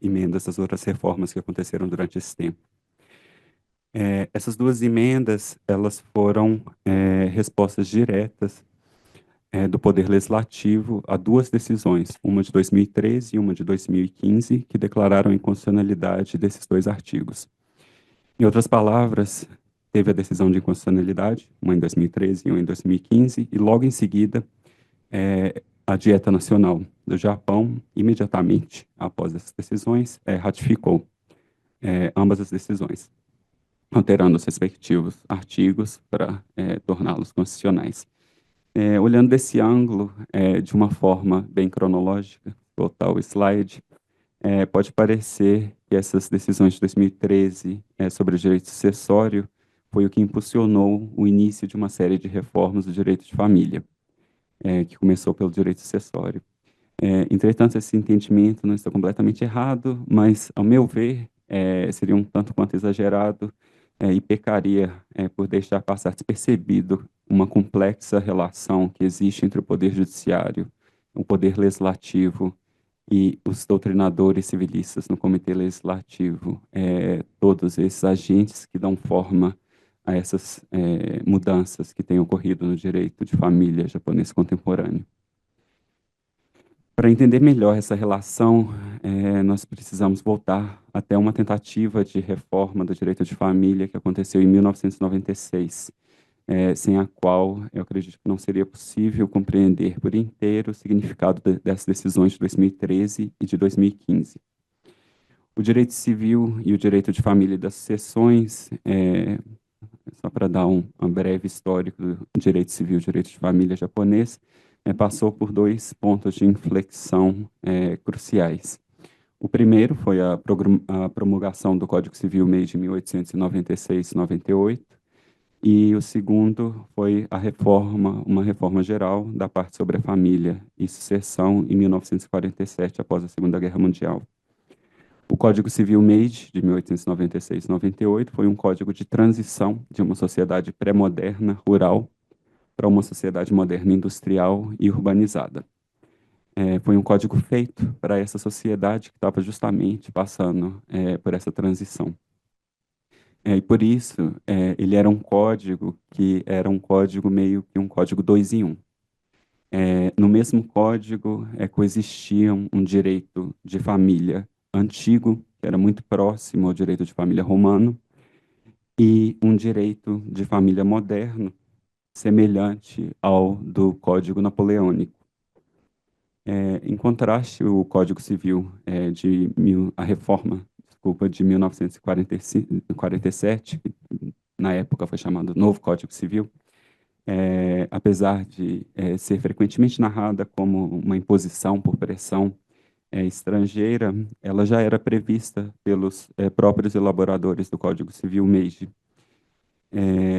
emendas, das outras reformas que aconteceram durante esse tempo. Essas duas emendas, elas foram respostas diretas do Poder Legislativo a duas decisões, uma de 2013 e uma de 2015, que declararam a inconstitucionalidade desses dois artigos. Em outras palavras, teve a decisão de inconstitucionalidade, uma em 2013 e uma em 2015, e logo em seguida, a Dieta Nacional do Japão, imediatamente após essas decisões, ratificou ambas as decisões, alterando os respectivos artigos para torná-los constitucionais. Olhando desse ângulo, de uma forma bem cronológica, voltar ao slide, pode parecer que essas decisões de 2013 sobre o direito sucessório foi o que impulsionou o início de uma série de reformas do direito de família, que começou pelo direito sucessório. Entretanto, esse entendimento não está completamente errado, mas, ao meu ver, seria um tanto quanto exagerado e pecaria por deixar passar despercebido uma complexa relação que existe entre o poder judiciário, o poder legislativo e os doutrinadores civilistas no comitê legislativo, todos esses agentes que dão forma a essas mudanças que têm ocorrido no direito de família japonês contemporâneo. Para entender melhor essa relação, nós precisamos voltar até uma tentativa de reforma do direito de família que aconteceu em 1996, sem a qual eu acredito que não seria possível compreender por inteiro o significado dessas decisões de 2013 e de 2015. O direito civil e o direito de família e das sucessões, só para dar um breve histórico do direito civil e direito de família japonês, passou por dois pontos de inflexão cruciais. O primeiro foi a promulgação do Código Civil Meiji de 1896-98, e o segundo foi uma reforma geral da parte sobre a família e sucessão em 1947, após a Segunda Guerra Mundial. O Código Civil Meiji, de 1896-98, foi um código de transição de uma sociedade pré-moderna, rural, para uma sociedade moderna, industrial e urbanizada. Foi um código feito para essa sociedade que estava justamente passando por essa transição. E por isso, ele era um código que era um código meio que um código 2 em 1. No mesmo código, coexistia um direito de família antigo, que era muito próximo ao direito de família romano, e um direito de família moderno, semelhante ao do Código Napoleônico. Em contraste, o Código Civil a reforma, de 1947, que na época foi chamado Novo Código Civil, apesar de ser frequentemente narrada como uma imposição por pressão estrangeira, ela já era prevista pelos próprios elaboradores do Código Civil Meiji.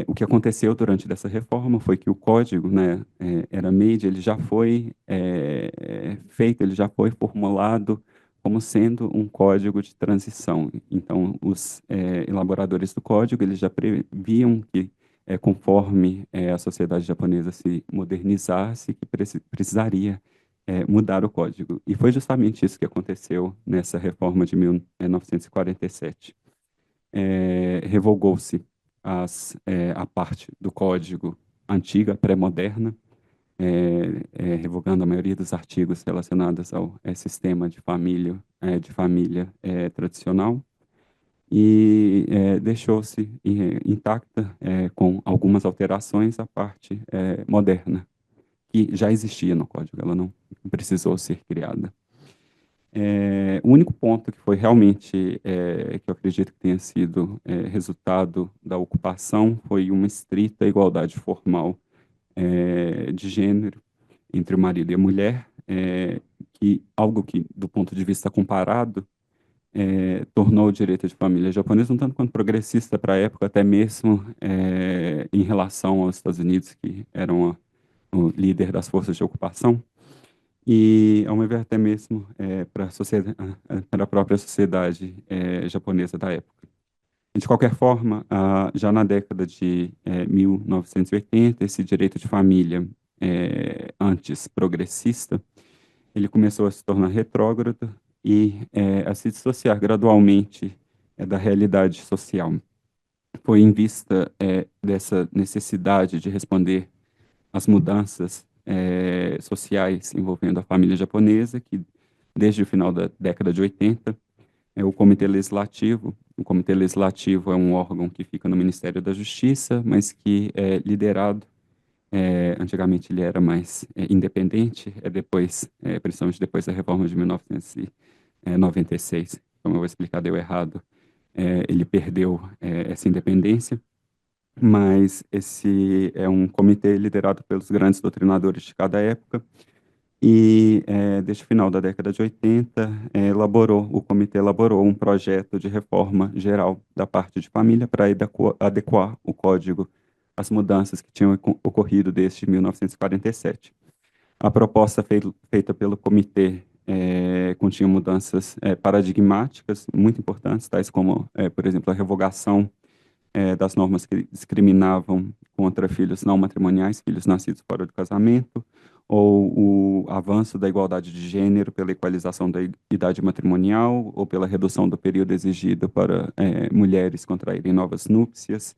O que aconteceu durante essa reforma foi que o código, era Meiji, ele já foi feito, ele já foi formulado como sendo um código de transição. Então, os elaboradores do código, eles já previam que, conforme a sociedade japonesa se modernizasse, que precisaria mudar o código. E foi justamente isso que aconteceu nessa reforma de 1947. Revogou-se a parte do código antiga, pré-moderna, revogando a maioria dos artigos relacionados ao sistema de família tradicional, e deixou-se intacta, com algumas alterações, a parte moderna, que já existia no código, ela não precisou ser criada. O único ponto que foi realmente, que eu acredito que tenha sido resultado da ocupação, foi uma estrita igualdade formal de gênero entre o marido e a mulher, algo que, do ponto de vista comparado, tornou o direito de família japonês um tanto quanto progressista para a época, até mesmo em relação aos Estados Unidos, que eram o líder das forças de ocupação, e, ao meu ver, até mesmo para a própria sociedade japonesa da época. De qualquer forma, já na década de 1980, esse direito de família, antes progressista, ele começou a se tornar retrógrado e a se dissociar gradualmente da realidade social. Foi em vista dessa necessidade de responder às mudanças sociais envolvendo a família japonesa, que desde o final da década de 80 é o Comitê Legislativo. O Comitê Legislativo é um órgão que fica no Ministério da Justiça, mas que é liderado, antigamente ele era mais independente, principalmente depois da reforma de 1996, como eu vou explicar, deu errado, ele perdeu essa independência, mas esse é um comitê liderado pelos grandes doutrinadores de cada época, e desde o final da década de 80, o comitê elaborou um projeto de reforma geral da parte de família para adequar o código às mudanças que tinham ocorrido desde 1947. A proposta feita pelo comitê continha mudanças paradigmáticas muito importantes, tais como, por exemplo, a revogação das normas que discriminavam contra filhos não matrimoniais, filhos nascidos fora do casamento, ou o avanço da igualdade de gênero pela equalização da idade matrimonial, ou pela redução do período exigido para mulheres contraírem novas núpcias,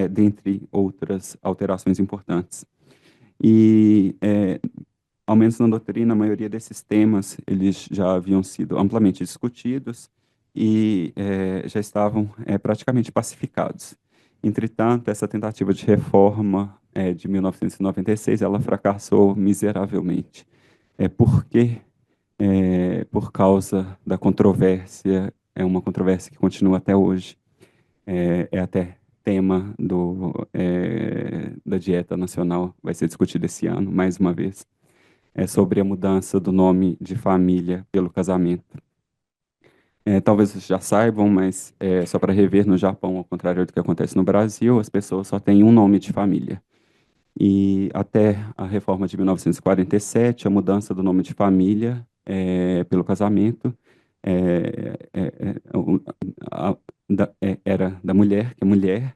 dentre outras alterações importantes. E, ao menos na doutrina, a maioria desses temas eles já haviam sido amplamente discutidos e já estavam praticamente pacificados. Entretanto, essa tentativa de reforma de 1996, ela fracassou miseravelmente. Por quê? Por causa da controvérsia, é uma controvérsia que continua até hoje. É até tema da dieta nacional, vai ser discutido esse ano, mais uma vez, sobre a mudança do nome de família pelo casamento. Talvez vocês já saibam, mas só para rever, no Japão, ao contrário do que acontece no Brasil, as pessoas só têm um nome de família. E até a reforma de 1947, a mudança do nome de família pelo casamento era da mulher, que a mulher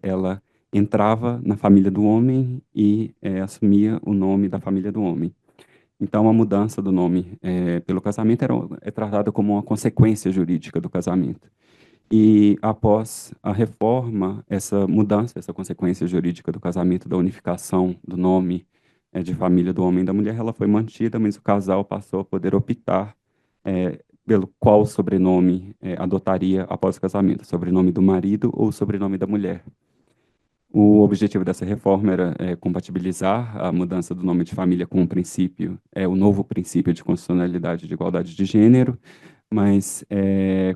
ela entrava na família do homem e assumia o nome da família do homem. Então, a mudança do nome pelo casamento é tratada como uma consequência jurídica do casamento. E, após a reforma, essa mudança, essa consequência jurídica do casamento, da unificação do nome de família do homem e da mulher, ela foi mantida, mas o casal passou a poder optar pelo qual sobrenome adotaria após o casamento, sobrenome do marido ou sobrenome da mulher. O objetivo dessa reforma era compatibilizar a mudança do nome de família com o princípio, o novo princípio de constitucionalidade e de igualdade de gênero, mas,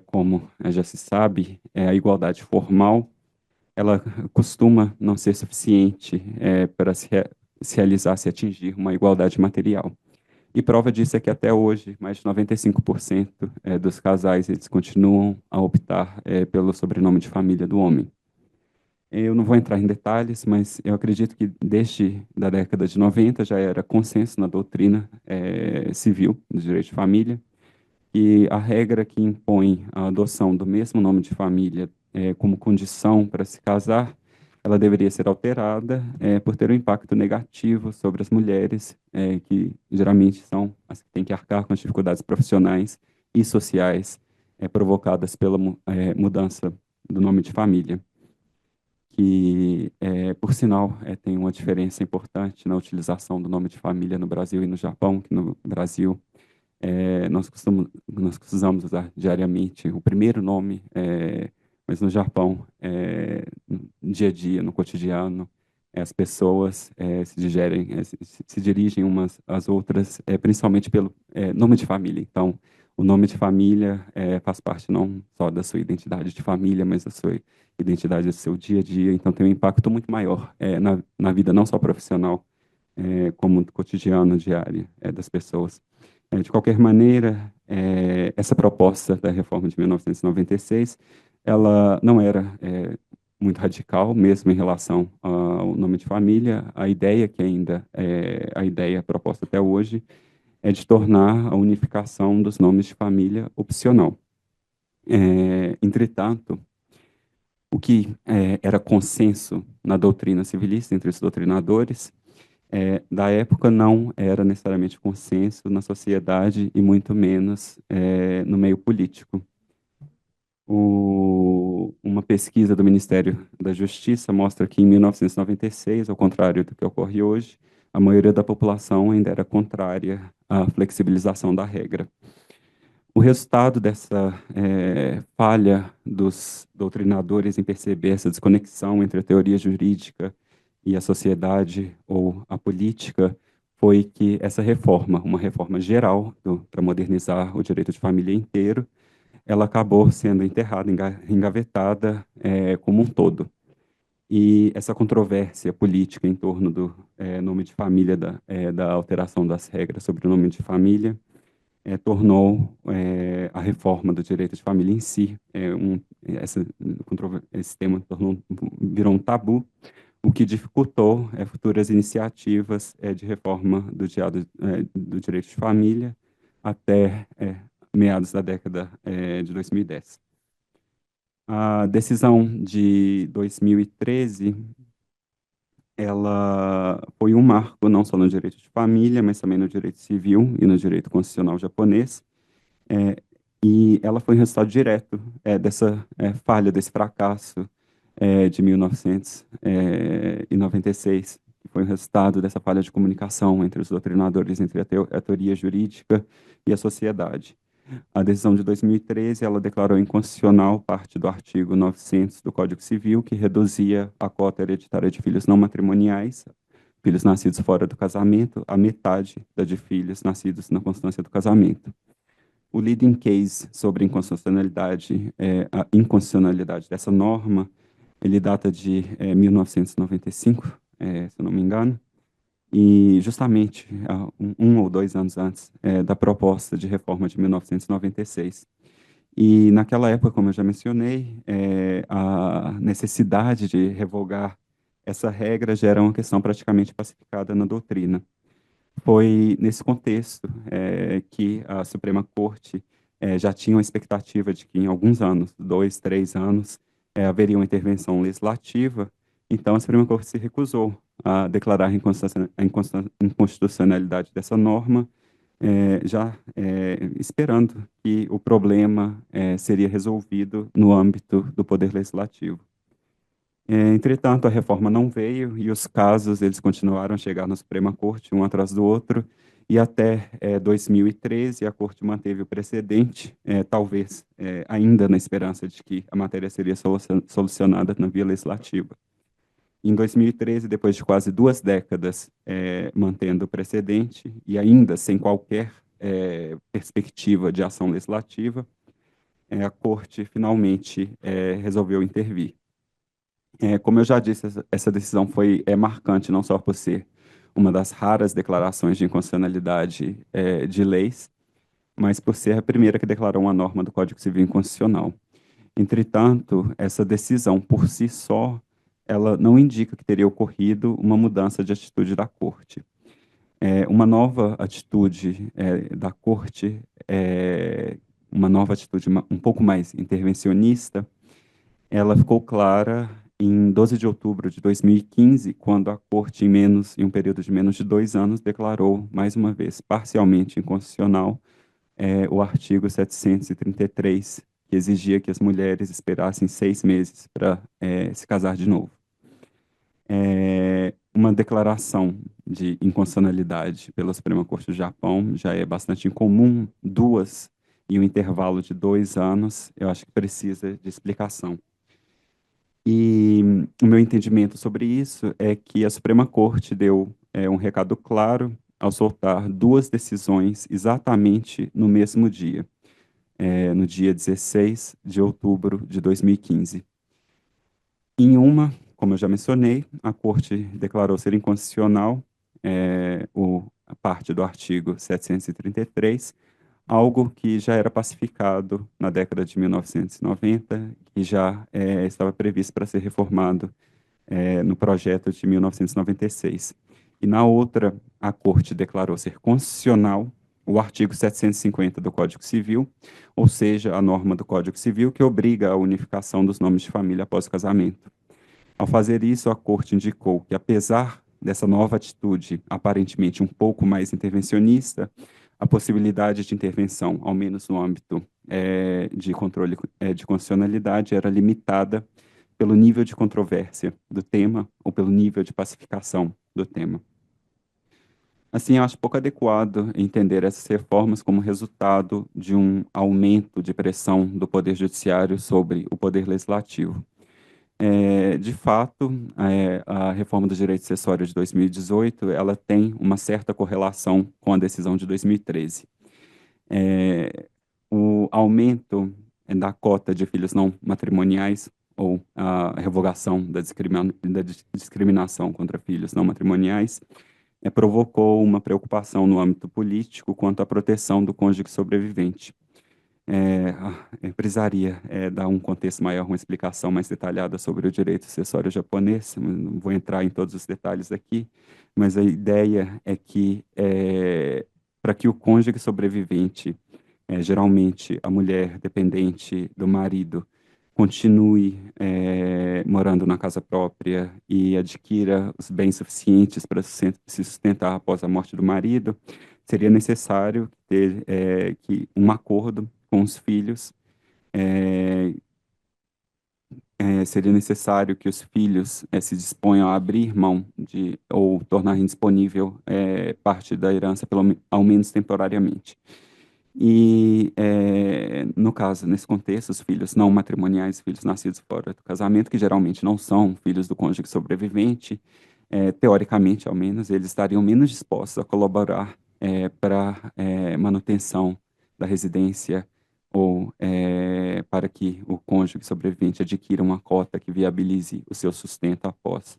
como já se sabe, a igualdade formal, ela costuma não ser suficiente para se realizar, se atingir uma igualdade material. E prova disso é que até hoje, mais de 95% dos casais, eles continuam a optar pelo sobrenome de família do homem. Eu não vou entrar em detalhes, mas eu acredito que desde a década de 90 já era consenso na doutrina civil do direito de família, e a regra que impõe a adoção do mesmo nome de família como condição para se casar, ela deveria ser alterada por ter um impacto negativo sobre as mulheres, que geralmente são as que têm que arcar com as dificuldades profissionais e sociais provocadas pela mudança do nome de família, que, por sinal, tem uma diferença importante na utilização do nome de família no Brasil e no Japão, que no Brasil nós costumamos usar diariamente o primeiro nome, mas no Japão, no dia a dia, no cotidiano, as pessoas se dirigem umas às outras, principalmente pelo nome de família. Então, o nome de família faz parte não só da sua identidade de família, mas da sua identidade do seu dia a dia. Então, tem um impacto muito maior na vida, não só profissional, como cotidiano, diário das pessoas. De qualquer maneira, essa proposta da reforma de 1996, ela não era muito radical, mesmo em relação ao nome de família. A ideia que ainda a ideia proposta até hoje é de tornar a unificação dos nomes de família opcional. Entretanto, o que era consenso na doutrina civilista entre os doutrinadores da época não era necessariamente consenso na sociedade e muito menos no meio político. Uma pesquisa do Ministério da Justiça mostra que em 1996, ao contrário do que ocorre hoje, a maioria da população ainda era contrária à flexibilização da regra. O O resultado dessa falha dos doutrinadores em perceber essa desconexão entre a teoria jurídica e a sociedade ou a política foi que essa reforma, uma reforma geral para modernizar o direito de família inteiro, ela acabou sendo enterrada, engavetada como um todo. E essa controvérsia política em torno do nome de família, da alteração das regras sobre o nome de família, tornou a reforma do direito de família em si, esse tema virou um tabu, o que dificultou futuras iniciativas de reforma do direito de família até meados da década de 2010. A decisão de 2013, ela foi um marco não só no direito de família, mas também no direito civil e no direito constitucional japonês, e ela foi um resultado direto dessa falha, desse fracasso de 1996, que foi o resultado dessa falha de comunicação entre os doutrinadores, entre a teoria jurídica e a sociedade. A decisão de 2013, ela declarou inconstitucional parte do artigo 900 do Código Civil, que reduzia a cota hereditária de filhos não matrimoniais, filhos nascidos fora do casamento, a metade da de filhos nascidos na constância do casamento. O leading case sobre a inconstitucionalidade dessa norma, ele data de 1995, se eu não me engano, e justamente um ou 2 anos antes da proposta de reforma de 1996. E naquela época, como eu já mencionei, a necessidade de revogar essa regra já era uma questão praticamente pacificada na doutrina. Foi nesse contexto que a Suprema Corte já tinha uma expectativa de que em alguns anos, 2, 3 anos, haveria uma intervenção legislativa. Então, a Suprema Corte se recusou a declarar a inconstitucionalidade dessa norma, já esperando que o problema seria resolvido no âmbito do Poder Legislativo. Entretanto, a reforma não veio e os casos eles continuaram a chegar na Suprema Corte, um atrás do outro, e até 2013 a Corte manteve o precedente, talvez ainda na esperança de que a matéria seria solucionada na via legislativa. Em 2013, depois de quase 2 décadas mantendo o precedente e ainda sem qualquer perspectiva de ação legislativa, a Corte finalmente resolveu intervir. Como eu já disse, essa decisão foi marcante não só por ser uma das raras declarações de inconstitucionalidade de leis, mas por ser a primeira que declarou uma norma do Código Civil inconstitucional. Entretanto, essa decisão por si só, ela não indica que teria ocorrido uma mudança de atitude da Corte. Uma nova atitude da Corte, uma nova atitude um pouco mais intervencionista, ela ficou clara em 12 de outubro de 2015, quando a Corte, em um período de menos de 2 anos, declarou, mais uma vez, parcialmente inconstitucional, o artigo 733, que exigia que as mulheres esperassem 6 meses para se casar de novo. Uma declaração de inconstitucionalidade pela Suprema Corte do Japão já é bastante incomum, 2 em um intervalo de 2 anos, eu acho que precisa de explicação. E o meu entendimento sobre isso é que a Suprema Corte deu um recado claro ao soltar 2 decisões exatamente no mesmo dia, no dia 16 de outubro de 2015. Em uma, como eu já mencionei, a Corte declarou ser inconstitucional a parte do artigo 733, algo que já era pacificado na década de 1990, que já estava previsto para ser reformado no projeto de 1996. E na outra, a Corte declarou ser constitucional o artigo 750 do Código Civil, ou seja, a norma do Código Civil que obriga a unificação dos nomes de família após o casamento. Ao fazer isso, a Corte indicou que, apesar dessa nova atitude aparentemente um pouco mais intervencionista, a possibilidade de intervenção, ao menos no âmbito de controle de constitucionalidade, era limitada pelo nível de controvérsia do tema ou pelo nível de pacificação do tema. Assim, eu acho pouco adequado entender essas reformas como resultado de um aumento de pressão do Poder Judiciário sobre o Poder Legislativo. De fato, a reforma do direito acessório de 2018, ela tem uma certa correlação com a decisão de 2013. O aumento da cota de filhos não matrimoniais ou a revogação da discriminação contra filhos não matrimoniais provocou uma preocupação no âmbito político quanto à proteção do cônjuge sobrevivente. Eu precisaria dar um contexto maior, uma explicação mais detalhada sobre o direito acessório japonês, não vou entrar em todos os detalhes aqui, mas a ideia é que, para que o cônjuge sobrevivente, geralmente a mulher dependente do marido, continue morando na casa própria e adquira os bens suficientes para se sustentar após a morte do marido, seria necessário ter um acordo com os filhos. Seria necessário que os filhos se disponham a abrir mão de ou tornar indisponível parte da herança, ao menos temporariamente. E, no caso, nesse contexto, os filhos não matrimoniais, filhos nascidos fora do casamento, que geralmente não são filhos do cônjuge sobrevivente, teoricamente, ao menos, eles estariam menos dispostos a colaborar para manutenção da residência ou para que o cônjuge sobrevivente adquira uma cota que viabilize o seu sustento após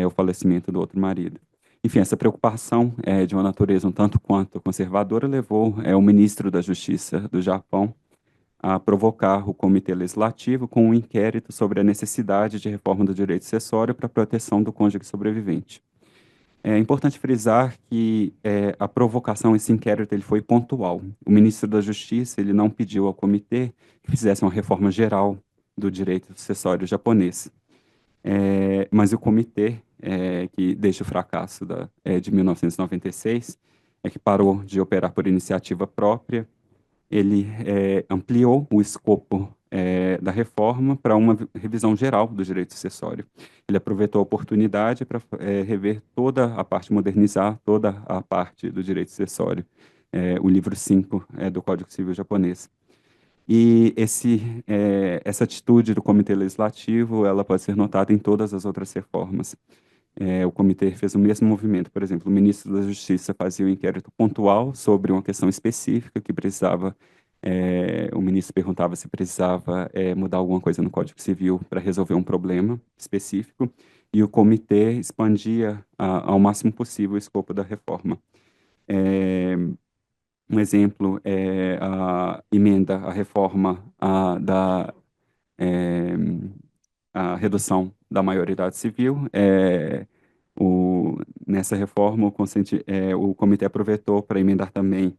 o falecimento do outro marido. Enfim, essa preocupação de uma natureza um tanto quanto conservadora levou o ministro da Justiça do Japão a provocar o Comitê Legislativo com um inquérito sobre a necessidade de reforma do direito acessório para a proteção do cônjuge sobrevivente. É importante frisar que a provocação, esse inquérito, ele foi pontual. O ministro da Justiça, ele não pediu ao comitê que fizesse uma reforma geral do direito acessório japonês. Mas o comitê, que desde o fracasso de 1996, que parou de operar por iniciativa própria, ele ampliou o escopo da reforma para uma revisão geral do direito acessório. Ele aproveitou a oportunidade para rever toda a parte, modernizar toda a parte do direito acessório, o livro 5 do Código Civil japonês. E essa atitude do Comitê Legislativo, ela pode ser notada em todas as outras reformas. O comitê fez o mesmo movimento. Por exemplo, o ministro da Justiça fazia um inquérito pontual sobre uma questão específica que precisava, o ministro perguntava se precisava mudar alguma coisa no Código Civil para resolver um problema específico, e o comitê expandia ao máximo possível o escopo da reforma. Um exemplo é a emenda, a reforma a redução da maioridade civil. Nessa reforma, o comitê aproveitou para emendar também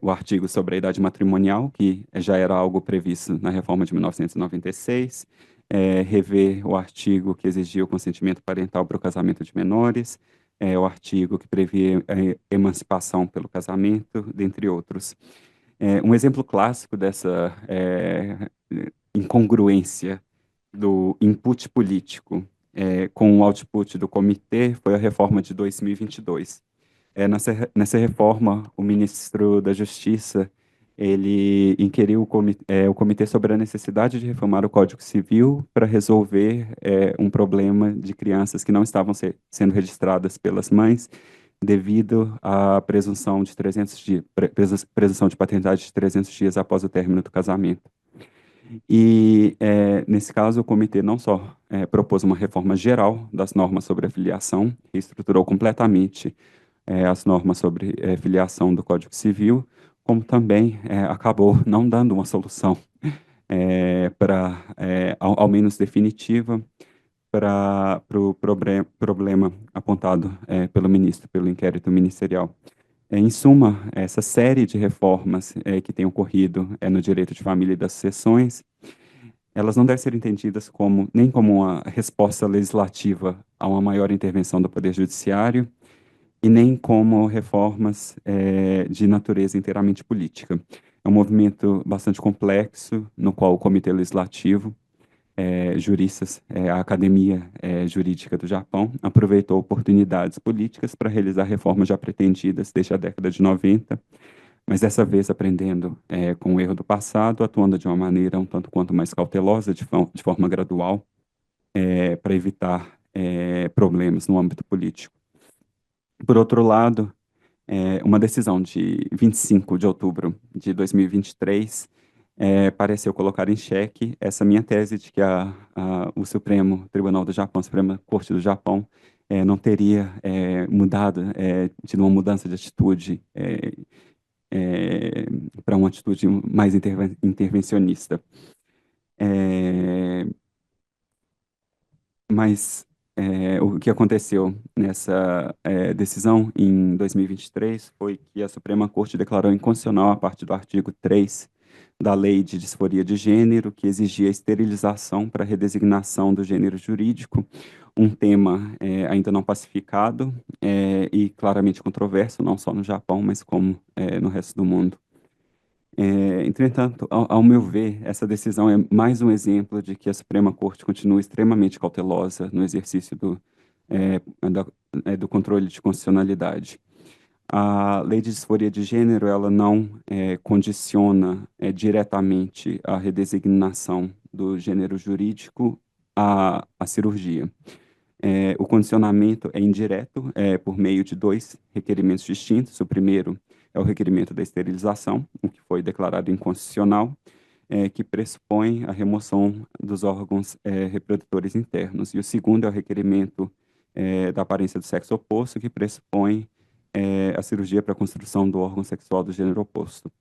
o artigo sobre a idade matrimonial, que já era algo previsto na reforma de 1996, rever o artigo que exigia o consentimento parental para o casamento de menores, o artigo que previa a emancipação pelo casamento, dentre outros. Um exemplo clássico dessa incongruência do input político com o output do comitê foi a reforma de 2022. Nessa reforma, o ministro da Justiça ele inquiriu o comitê sobre a necessidade de reformar o Código Civil para resolver um problema de crianças que não estavam sendo registradas pelas mães devido à presunção de 300 dias, presunção de paternidade de 300 dias após o término do casamento. E, nesse caso, o comitê não só propôs uma reforma geral das normas sobre a filiação, reestruturou completamente as normas sobre filiação do Código Civil, como também acabou não dando uma solução ao menos definitiva, para o problema apontado pelo ministro, pelo inquérito ministerial. Em suma, essa série de reformas que tem ocorrido no direito de família e das sucessões, elas não devem ser entendidas nem como uma resposta legislativa a uma maior intervenção do Poder Judiciário, e nem como reformas de natureza inteiramente política. É um movimento bastante complexo, no qual o Comitê Legislativo juristas, a Academia Jurídica do Japão aproveitou oportunidades políticas para realizar reformas já pretendidas desde a década de 90, mas dessa vez aprendendo com o erro do passado, atuando de uma maneira um tanto quanto mais cautelosa, de forma gradual, para evitar problemas no âmbito político. Por outro lado, uma decisão de 25 de outubro de 2023 pareceu colocar em xeque essa minha tese de que o Supremo Tribunal do Japão, a Suprema Corte do Japão, não teria tido uma mudança de atitude para uma atitude mais intervencionista. Mas o que aconteceu nessa decisão em 2023 foi que a Suprema Corte declarou inconstitucional a parte do artigo 3 da Lei de Disforia de Gênero, que exigia esterilização para redesignação do gênero jurídico, um tema ainda não pacificado e claramente controverso, não só no Japão, mas como no resto do mundo. Entretanto, ao meu ver, essa decisão é mais um exemplo de que a Suprema Corte continua extremamente cautelosa no exercício do controle de constitucionalidade. A Lei de Disforia de Gênero, ela não condiciona diretamente a redesignação do gênero jurídico à cirurgia. O condicionamento é indireto, por meio de dois requerimentos distintos. O primeiro é o requerimento da esterilização, o que foi declarado inconstitucional, que pressupõe a remoção dos órgãos reprodutores internos. E o segundo é o requerimento da aparência do sexo oposto, que pressupõe a cirurgia para a construção do órgão sexual do gênero oposto.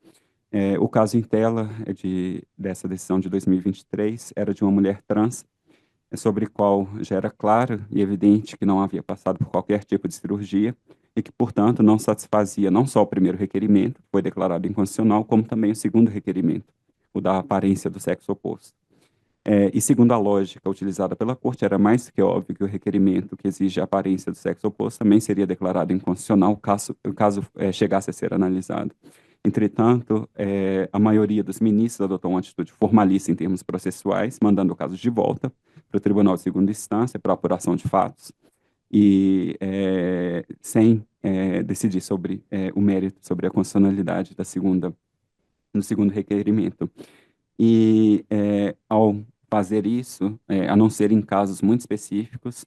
O caso em tela dessa decisão de 2023 era de uma mulher trans, sobre qual já era claro e evidente que não havia passado por qualquer tipo de cirurgia e que, portanto, não satisfazia não só o primeiro requerimento, que foi declarado inconstitucional, como também o segundo requerimento, o da aparência do sexo oposto. E segundo a lógica utilizada pela Corte, era mais que óbvio que o requerimento que exige a aparência do sexo oposto também seria declarado inconstitucional caso chegasse a ser analisado. Entretanto, a maioria dos ministros adotou uma atitude formalista em termos processuais, mandando o caso de volta para o Tribunal de Segunda Instância para apuração de fatos e sem decidir sobre o mérito, sobre a constitucionalidade do segundo requerimento. E ao fazer isso, a não ser em casos muito específicos,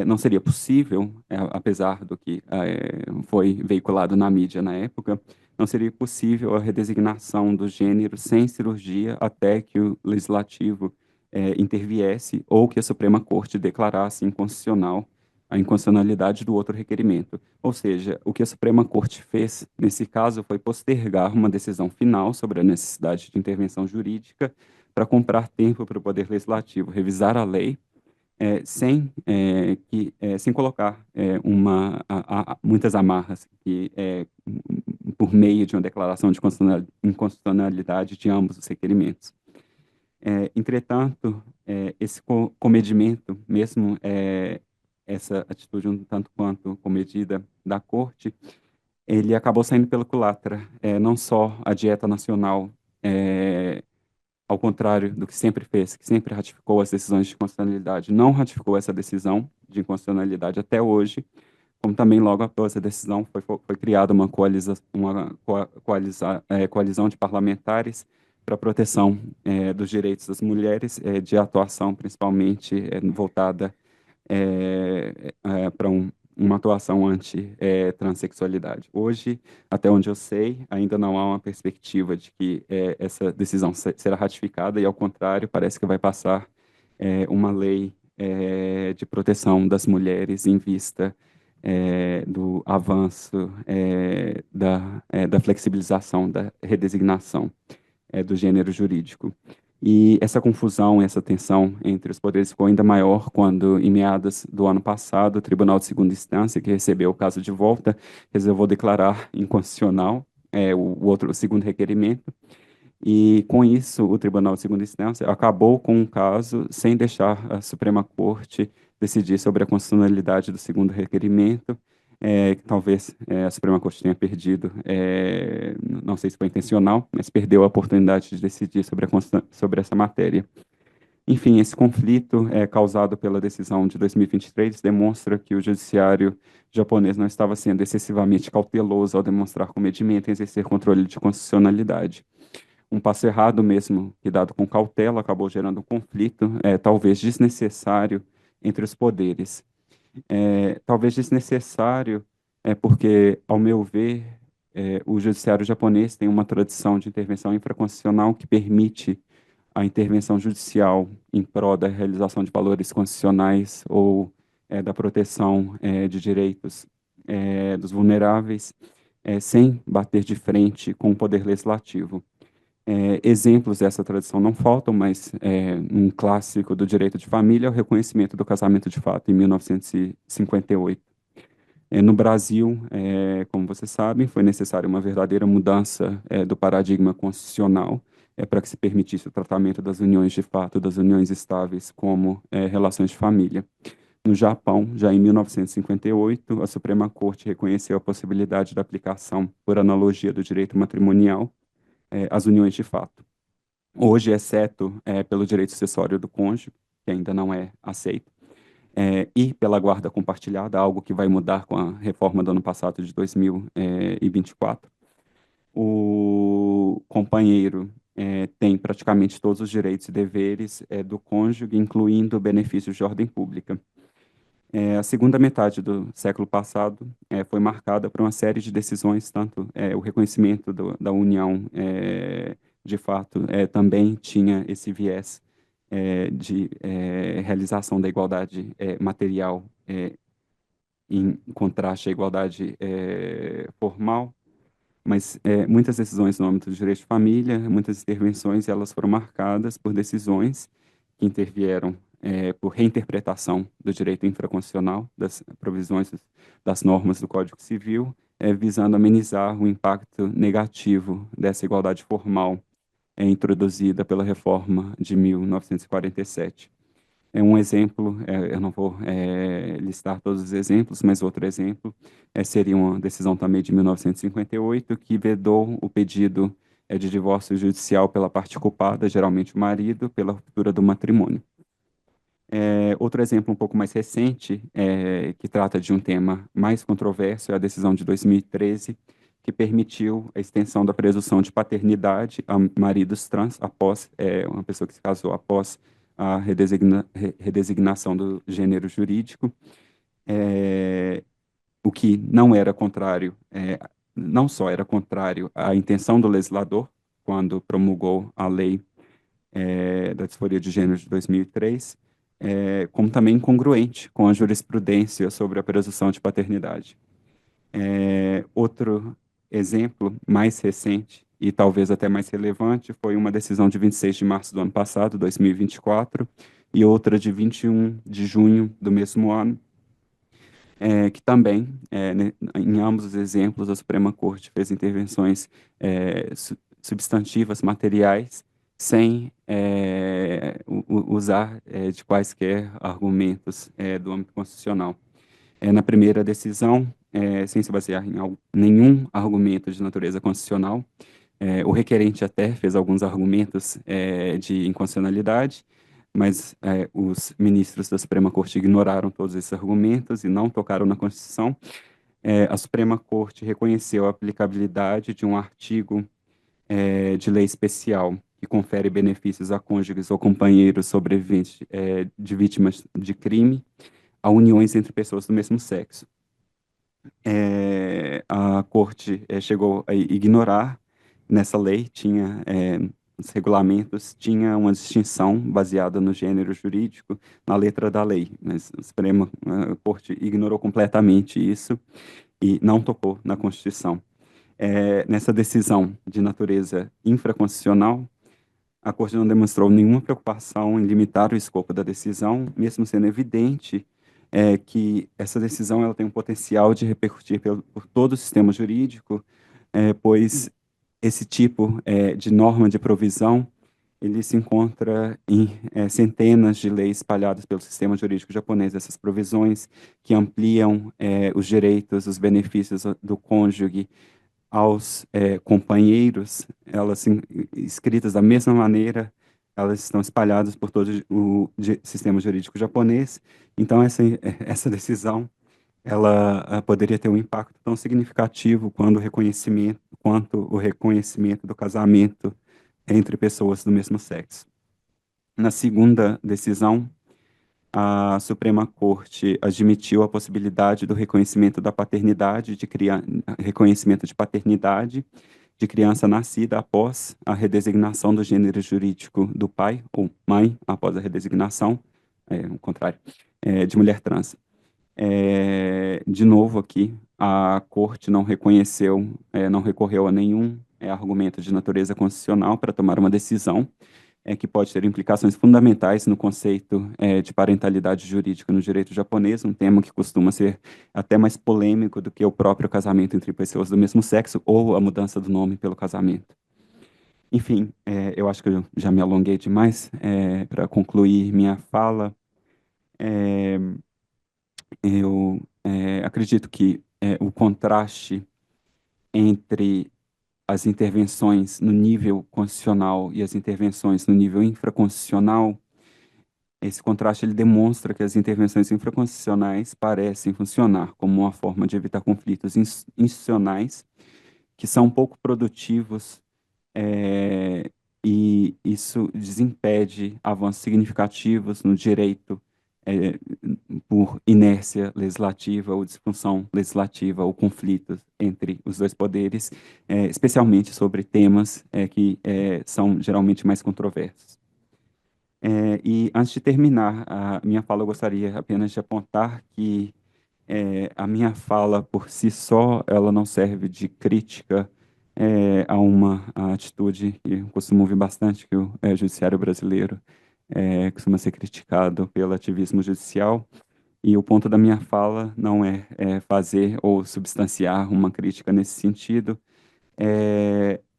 não seria possível, apesar do que foi veiculado na mídia na época, não seria possível a redesignação do gênero sem cirurgia até que o legislativo interviesse ou que a Suprema Corte declarasse inconstitucional a inconstitucionalidade do outro requerimento. Ou seja, o que a Suprema Corte fez, nesse caso, foi postergar uma decisão final sobre a necessidade de intervenção jurídica para comprar tempo para o Poder Legislativo revisar a lei, sem colocar muitas amarras por meio de uma declaração de inconstitucionalidade de ambos os requerimentos. Entretanto, esse comedimento, mesmo essa atitude um tanto quanto comedida da Corte, ele acabou saindo pela culatra. Não só a dieta nacional, ao contrário do que sempre fez, que sempre ratificou as decisões de constitucionalidade, não ratificou essa decisão de inconstitucionalidade até hoje, como também logo após a decisão foi criada uma coalizão de parlamentares para a proteção dos direitos das mulheres, de atuação principalmente voltada para uma atuação anti-transexualidade. Hoje, até onde eu sei, ainda não há uma perspectiva de que essa decisão será ratificada e, ao contrário, parece que vai passar uma lei de proteção das mulheres em vista do avanço da flexibilização, da redesignação do gênero jurídico. E essa confusão, essa tensão entre os poderes ficou ainda maior quando, em meados do ano passado, o Tribunal de Segunda Instância, que recebeu o caso de volta, resolveu declarar inconstitucional o segundo requerimento. E, com isso, o Tribunal de Segunda Instância acabou com o caso sem deixar a Suprema Corte decidir sobre a constitucionalidade do segundo requerimento, que talvez a Suprema Corte tenha perdido, não sei se foi intencional, mas perdeu a oportunidade de decidir sobre essa matéria. Enfim, esse conflito causado pela decisão de 2023 demonstra que o judiciário japonês não estava sendo excessivamente cauteloso ao demonstrar comedimento em exercer controle de constitucionalidade. Um passo errado mesmo, que dado com cautela, acabou gerando um conflito, talvez desnecessário, entre os poderes. Talvez desnecessário, porque, ao meu ver, o judiciário japonês tem uma tradição de intervenção infraconstitucional que permite a intervenção judicial em prol da realização de valores constitucionais ou da proteção de direitos dos vulneráveis, sem bater de frente com o poder legislativo. Exemplos dessa tradição não faltam, mas um clássico do direito de família é o reconhecimento do casamento de fato, em 1958. No Brasil, como vocês sabem, foi necessária uma verdadeira mudança do paradigma constitucional para que se permitisse o tratamento das uniões de fato, das uniões estáveis, como relações de família. No Japão, já em 1958, a Suprema Corte reconheceu a possibilidade da aplicação, por analogia do direito matrimonial, às uniões de fato. Hoje, exceto pelo direito sucessório do cônjuge, que ainda não é aceito, e pela guarda compartilhada, algo que vai mudar com a reforma do ano passado de 2024, o companheiro tem praticamente todos os direitos e deveres do cônjuge, incluindo benefícios de ordem pública. A segunda metade do século passado foi marcada por uma série de decisões, tanto o reconhecimento da união, de fato, também tinha esse viés de realização da igualdade material em contraste à igualdade formal, mas muitas decisões no âmbito do direito de família, muitas intervenções, elas foram marcadas por decisões que intervieram por reinterpretação do direito infraconstitucional, das provisões das normas do Código Civil, visando amenizar o impacto negativo dessa igualdade formal introduzida pela reforma de 1947. Um exemplo, eu não vou listar todos os exemplos, mas outro exemplo seria uma decisão também de 1958 que vedou o pedido de divórcio judicial pela parte culpada, geralmente o marido, pela ruptura do matrimônio. Outro exemplo um pouco mais recente, que trata de um tema mais controverso, é a decisão de 2013, que permitiu a extensão da presunção de paternidade a maridos trans após uma pessoa que se casou após a redesignação do gênero jurídico, o que não era contrário, não só era contrário à intenção do legislador, quando promulgou a lei da disforia de gênero de 2003, como também incongruente com a jurisprudência sobre a presunção de paternidade. Outro exemplo mais recente e talvez até mais relevante foi uma decisão de 26 de março do ano passado, 2024, e outra de 21 de junho do mesmo ano, que também, em ambos os exemplos, a Suprema Corte fez intervenções substantivas, materiais, sem usar de quaisquer argumentos do âmbito constitucional. Na primeira decisão, sem se basear em nenhum argumento de natureza constitucional, o requerente até fez alguns argumentos de inconstitucionalidade, mas os ministros da Suprema Corte ignoraram todos esses argumentos e não tocaram na Constituição. A Suprema Corte reconheceu a aplicabilidade de um artigo de lei especial que confere benefícios a cônjuges ou companheiros sobreviventes de vítimas de crime a uniões entre pessoas do mesmo sexo. A Corte chegou a ignorar, nessa lei, os regulamentos, tinha uma distinção baseada no gênero jurídico, na letra da lei, mas a Suprema Corte ignorou completamente isso e não tocou na Constituição. Nessa decisão de natureza infraconstitucional, a Corte não demonstrou nenhuma preocupação em limitar o escopo da decisão, mesmo sendo evidente que essa decisão ela tem um potencial de repercutir por todo o sistema jurídico, pois esse tipo de norma de provisão ele se encontra em centenas de leis espalhadas pelo sistema jurídico japonês. Essas provisões que ampliam os direitos, os benefícios do cônjuge aos companheiros, elas escritas da mesma maneira, elas estão espalhadas por todo o sistema jurídico japonês. Então, essa decisão, ela poderia ter um impacto tão significativo quanto o reconhecimento do casamento entre pessoas do mesmo sexo. Na segunda decisão, a Suprema Corte admitiu a possibilidade do reconhecimento da paternidade reconhecimento de paternidade de criança nascida após a redesignação do gênero jurídico do pai ou mãe, após a redesignação, o contrário, de mulher trans. De novo aqui, a Corte não recorreu a nenhum argumento de natureza constitucional para tomar uma decisão que pode ter implicações fundamentais no conceito de parentalidade jurídica no direito japonês, um tema que costuma ser até mais polêmico do que o próprio casamento entre pessoas do mesmo sexo ou a mudança do nome pelo casamento. Enfim, eu acho que eu já me alonguei demais. Para concluir minha fala, eu acredito que o contraste entre as intervenções no nível constitucional e as intervenções no nível infraconstitucional, esse contraste ele demonstra que as intervenções infraconstitucionais parecem funcionar como uma forma de evitar conflitos institucionais que são pouco produtivos, e isso desimpede avanços significativos no direito por inércia legislativa ou disfunção legislativa ou conflitos entre os dois poderes, especialmente sobre temas que são geralmente mais controversos. E antes de terminar a minha fala, eu gostaria apenas de apontar que a minha fala por si só, ela não serve de crítica a uma atitude que eu costumo ouvir bastante, que o judiciário brasileiro costuma ser criticado pelo ativismo judicial, e o ponto da minha fala não é fazer ou substanciar uma crítica nesse sentido,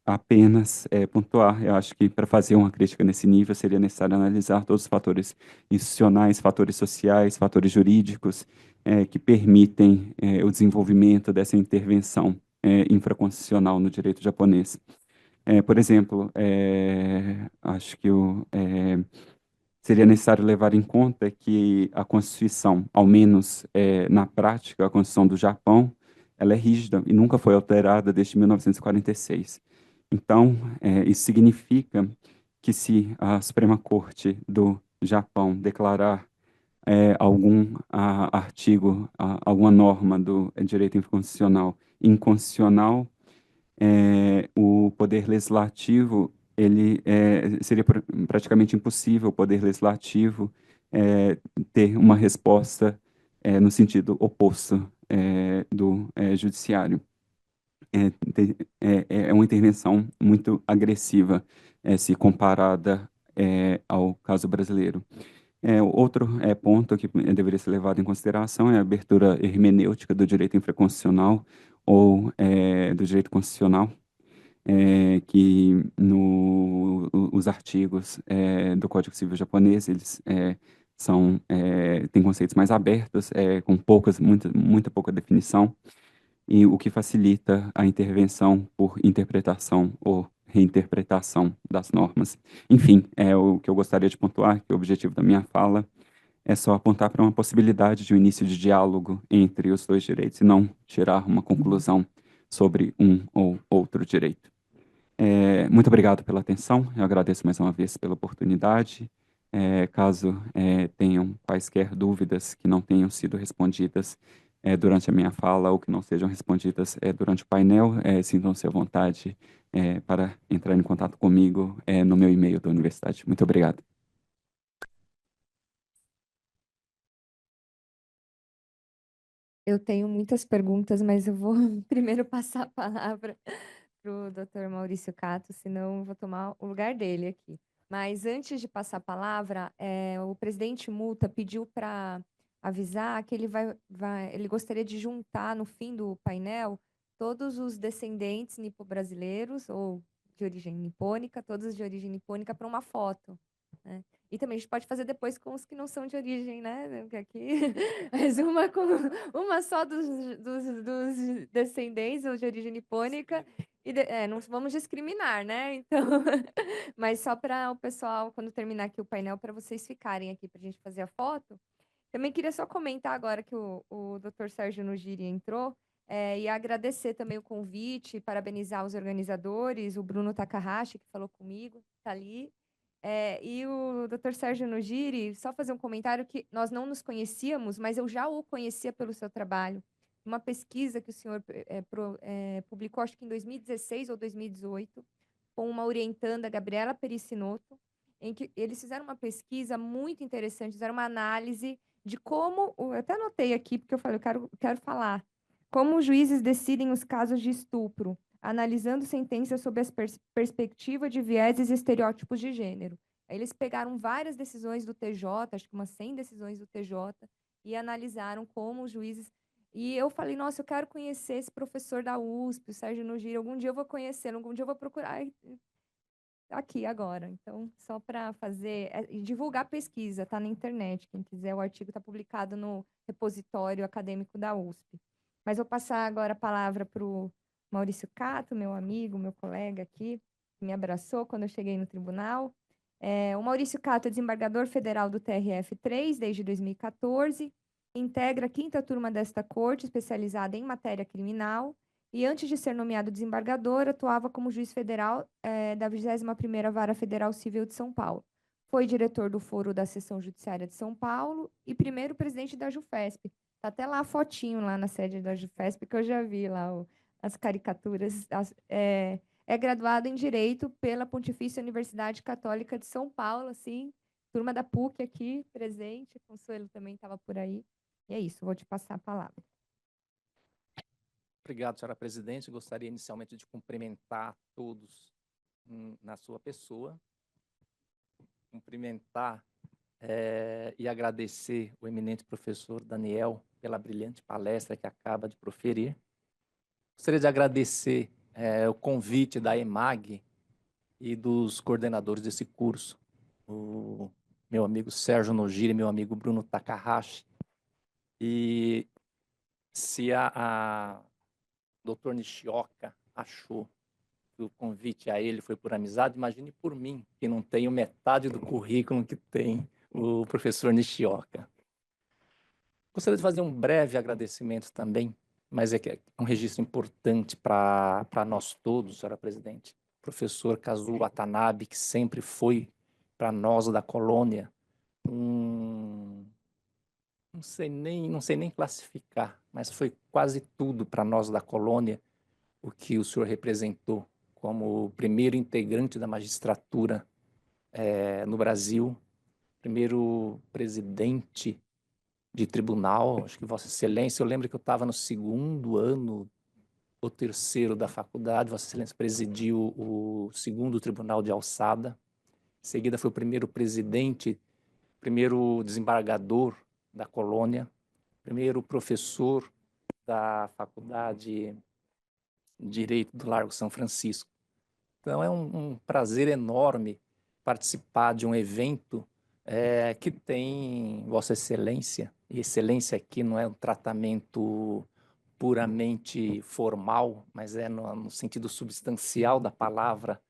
apenas pontuar. Eu acho que para fazer uma crítica nesse nível seria necessário analisar todos os fatores institucionais, fatores sociais, fatores jurídicos que permitem o desenvolvimento dessa intervenção infraconstitucional no direito japonês. Por exemplo, acho que seria necessário levar em conta que a Constituição, ao menos na prática, a Constituição do Japão, ela é rígida e nunca foi alterada desde 1946. Então, isso significa que se a Suprema Corte do Japão declarar algum artigo, alguma norma do direito constitucional inconstitucional, o poder legislativo, seria praticamente impossível o poder legislativo ter uma resposta no sentido oposto do judiciário. É uma intervenção muito agressiva se comparada ao caso brasileiro. Outro ponto que deveria ser levado em consideração é a abertura hermenêutica do direito infraconstitucional ou do direito constitucional, que os artigos do Código Civil japonês, eles têm conceitos mais abertos, com muita pouca definição, e o que facilita a intervenção por interpretação ou reinterpretação das normas. Enfim, o que eu gostaria de pontuar, que o objetivo da minha fala é só apontar para uma possibilidade de um início de diálogo entre os dois direitos e não tirar uma conclusão sobre um ou outro direito. Muito obrigado pela atenção, eu agradeço mais uma vez pela oportunidade. Caso tenham quaisquer dúvidas que não tenham sido respondidas durante a minha fala ou que não sejam respondidas durante o painel, sintam-se à vontade para entrar em contato comigo no meu e-mail da universidade. Muito obrigado. Eu tenho muitas perguntas, mas eu vou primeiro passar a palavra para o Dr. Maurício Cato, senão eu vou tomar o lugar dele aqui. Mas antes de passar a palavra, o presidente Muta pediu para avisar que ele gostaria de juntar no fim do painel todos os descendentes nipo-brasileiros ou de origem nipônica, todos de origem nipônica, para uma foto, né? E também a gente pode fazer depois com os que não são de origem, né? Porque aqui, mas uma só dos descendentes ou de origem nipônica Não vamos discriminar, né? Então, mas só para o pessoal, quando terminar aqui o painel, para vocês ficarem aqui para a gente fazer a foto. Também queria só comentar agora que o Dr. Sérgio Nugiri entrou, e agradecer também o convite, parabenizar os organizadores, o Bruno Takahashi, que falou comigo, está ali. E o Dr. Sérgio Nugiri, só fazer um comentário que nós não nos conhecíamos, mas eu já o conhecia pelo seu trabalho. Uma pesquisa que o senhor publicou, acho que em 2016 ou 2018, com uma orientanda, Gabriela Pericinoto, em que eles fizeram uma pesquisa muito interessante, fizeram uma análise de como, eu até anotei aqui, porque eu falei, eu quero falar, como os juízes decidem os casos de estupro, analisando sentenças sob a perspectiva de vieses e estereótipos de gênero. Aí eles pegaram várias decisões do TJ, acho que umas 100 decisões do TJ, e analisaram como os juízes... E eu falei, nossa, eu quero conhecer esse professor da USP, o Sérgio Nugiri, algum dia eu vou conhecê-lo, algum dia eu vou procurar aqui agora. Então, só para fazer e divulgar a pesquisa, tá na internet. Quem quiser, o artigo está publicado no repositório acadêmico da USP. Mas vou passar agora a palavra para o Maurício Cato, meu amigo, meu colega aqui, que me abraçou quando eu cheguei no tribunal. O Maurício Cato é desembargador federal do TRF3 desde 2014, integra a 5ª turma desta corte, especializada em matéria criminal, e antes de ser nomeado desembargador, atuava como juiz federal da 21ª Vara Federal Civil de São Paulo. Foi diretor do Foro da Seção Judiciária de São Paulo e primeiro presidente da JuFesp. Está até lá a fotinho lá na sede da JuFesp, que eu já vi lá as caricaturas. É graduado em Direito pela Pontifícia Universidade Católica de São Paulo, assim, turma da PUC aqui presente, Consuelo também estava por aí. E é isso, vou te passar a palavra. Obrigado, senhora presidente. Gostaria inicialmente de cumprimentar todos na sua pessoa, cumprimentar e agradecer o eminente professor Daniel pela brilhante palestra que acaba de proferir. Gostaria de agradecer o convite da EMAG e dos coordenadores desse curso, o meu amigo Sérgio Nugiri e meu amigo Bruno Takahashi. E se a Dr. Nishioka achou que o convite a ele foi por amizade, imagine por mim, que não tenho metade do currículo que tem o professor Nishioka. Gostaria de fazer um breve agradecimento também, mas é um registro importante para nós todos, senhora presidente. Professor Kazuo Watanabe, que sempre foi para nós da colônia não sei nem classificar, mas foi quase tudo para nós da colônia o que o senhor representou como o primeiro integrante da magistratura no Brasil, primeiro presidente de tribunal, acho que Vossa Excelência, eu lembro que eu estava no 2º ano ou 3º da faculdade, Vossa Excelência presidiu o 2º Tribunal de Alçada, em seguida foi o primeiro presidente, primeiro desembargador da colônia, primeiro professor da Faculdade de Direito do Largo São Francisco. Então, é um prazer enorme participar de um evento que tem Vossa Excelência, e excelência aqui não é um tratamento puramente formal, mas é no sentido substancial da palavra,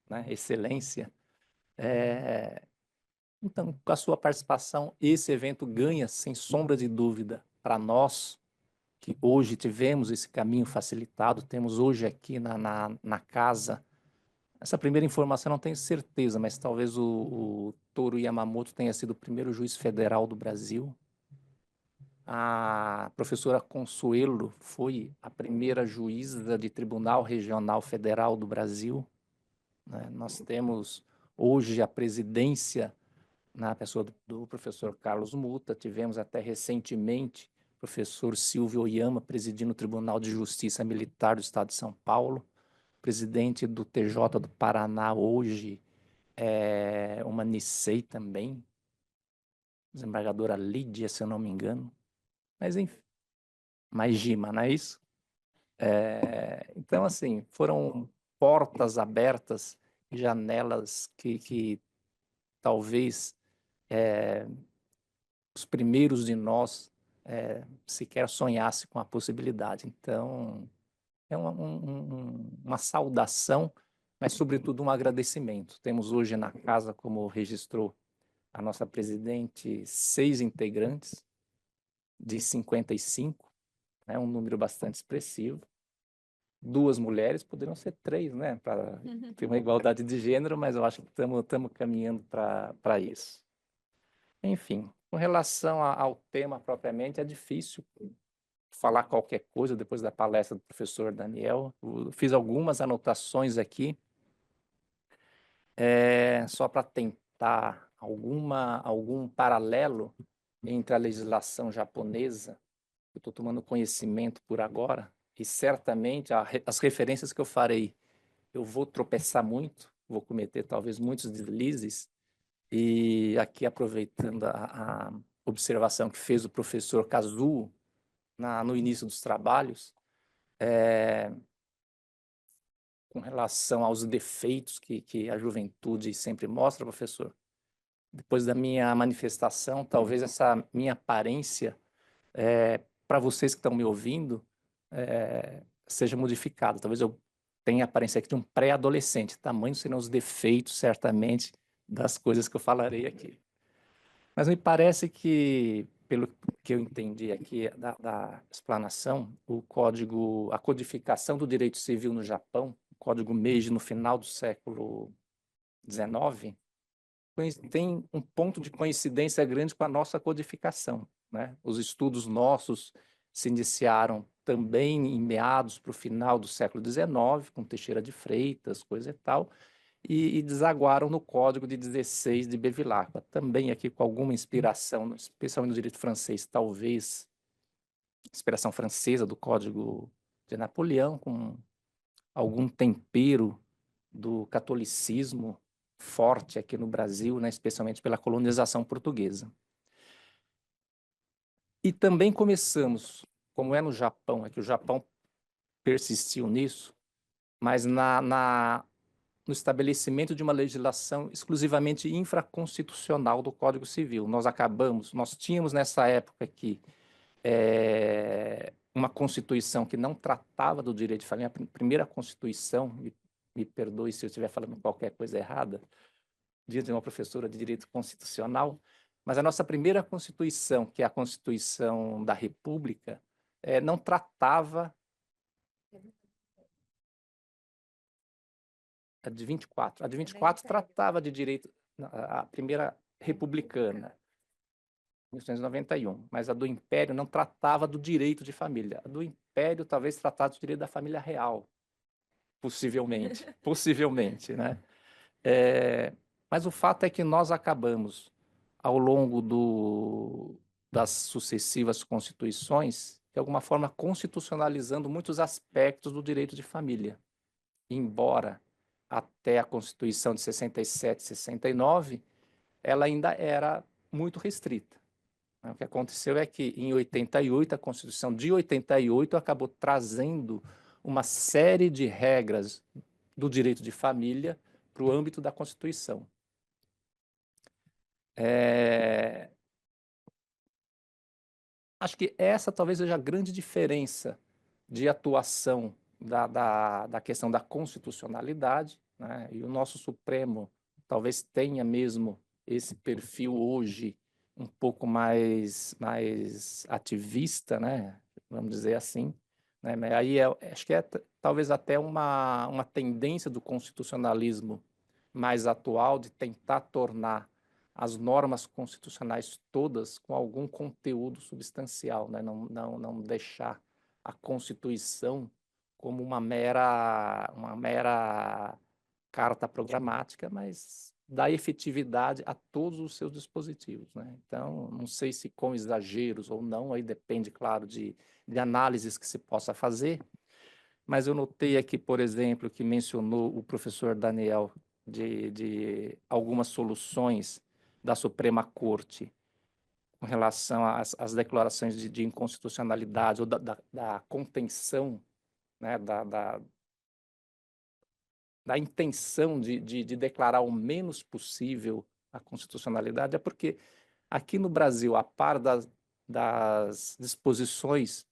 né? Excelência. Então, com a sua participação, esse evento ganha, sem sombra de dúvida, para nós, que hoje tivemos esse caminho facilitado, temos hoje aqui na casa. Essa primeira informação eu não tenho certeza, mas talvez o Toru Yamamoto tenha sido o primeiro juiz federal do Brasil. A professora Consuelo foi a primeira juíza de Tribunal Regional Federal do Brasil, né? Nós temos hoje a presidência na pessoa do professor Carlos Muta, tivemos até recentemente o professor Silvio Oyama presidindo o Tribunal de Justiça Militar do Estado de São Paulo, presidente do TJ do Paraná hoje, uma Nicei também, desembargadora Lídia, se eu não me engano, mas enfim, mais Gima, não é isso? Então, assim, foram portas abertas, janelas que talvez os primeiros de nós sequer sonhassem com a possibilidade. Então, é uma saudação, mas, sobretudo, um agradecimento. Temos hoje na casa, como registrou a nossa presidente, 6 integrantes de 55, né, um número bastante expressivo. 2 mulheres, poderiam ser 3, né, para ter uma igualdade de gênero, mas eu acho que estamos caminhando para isso. Enfim, com relação ao tema propriamente, é difícil falar qualquer coisa depois da palestra do professor Daniel. Eu fiz algumas anotações aqui, só para tentar algum paralelo entre a legislação japonesa, que eu estou tomando conhecimento por agora, e certamente as referências que eu farei, eu vou tropeçar muito, vou cometer talvez muitos deslizes, e aqui aproveitando a observação que fez o professor Kazuo no início dos trabalhos, com relação aos defeitos que a juventude sempre mostra, professor. Depois da minha manifestação, talvez essa minha aparência, para vocês que estão me ouvindo, seja modificada. Talvez eu tenha a aparência aqui de um pré-adolescente. Tamanhos serão os defeitos, certamente, das coisas que eu falarei aqui. Mas me parece que, pelo que eu entendi aqui da explanação, a codificação do direito civil no Japão, o Código Meiji no final do século XIX, tem um ponto de coincidência grande com a nossa codificação, né? Os estudos nossos se iniciaram também em meados para o final do século XIX, com Teixeira de Freitas, coisa e tal, e desaguaram no Código de 16 de Bevilacqua, também aqui com alguma inspiração, especialmente no direito francês, talvez inspiração francesa do Código de Napoleão, com algum tempero do catolicismo forte aqui no Brasil, né, especialmente pela colonização portuguesa. E também começamos, como é no Japão, é que o Japão persistiu nisso, mas no estabelecimento de uma legislação exclusivamente infraconstitucional do Código Civil. Nós tínhamos nessa época aqui uma Constituição que não tratava do direito de família, a primeira Constituição, me perdoe se eu estiver falando qualquer coisa errada, de uma professora de direito constitucional, mas a nossa primeira Constituição, que é a Constituição da República, não tratava... A de 24. A de 24 tratava de direito, a primeira republicana, 1991, mas a do Império não tratava do direito de família. A do Império talvez tratasse do direito da família real, possivelmente, né? Mas o fato é que nós acabamos, ao longo das sucessivas constituições, de alguma forma constitucionalizando muitos aspectos do direito de família, embora até a Constituição de 67, 69, ela ainda era muito restrita. O que aconteceu é que, em 88, a Constituição de 88 acabou trazendo uma série de regras do direito de família para o âmbito da Constituição. Acho que essa talvez seja a grande diferença de atuação da questão da constitucionalidade, né? E o nosso Supremo talvez tenha mesmo esse perfil hoje um pouco mais ativista, né? Vamos dizer assim, né? Mas aí acho que talvez até uma tendência do constitucionalismo mais atual de tentar tornar as normas constitucionais todas com algum conteúdo substancial, né? Não deixar a Constituição como uma mera carta programática, mas dar efetividade a todos os seus dispositivos, né? Então, não sei se com exageros ou não, aí depende, claro, de análises que se possa fazer, mas eu notei aqui, por exemplo, que mencionou o professor Daniel de algumas soluções da Suprema Corte com relação às declarações de inconstitucionalidade ou da contenção, né, da intenção de declarar o menos possível a constitucionalidade, é porque aqui no Brasil, a par das disposições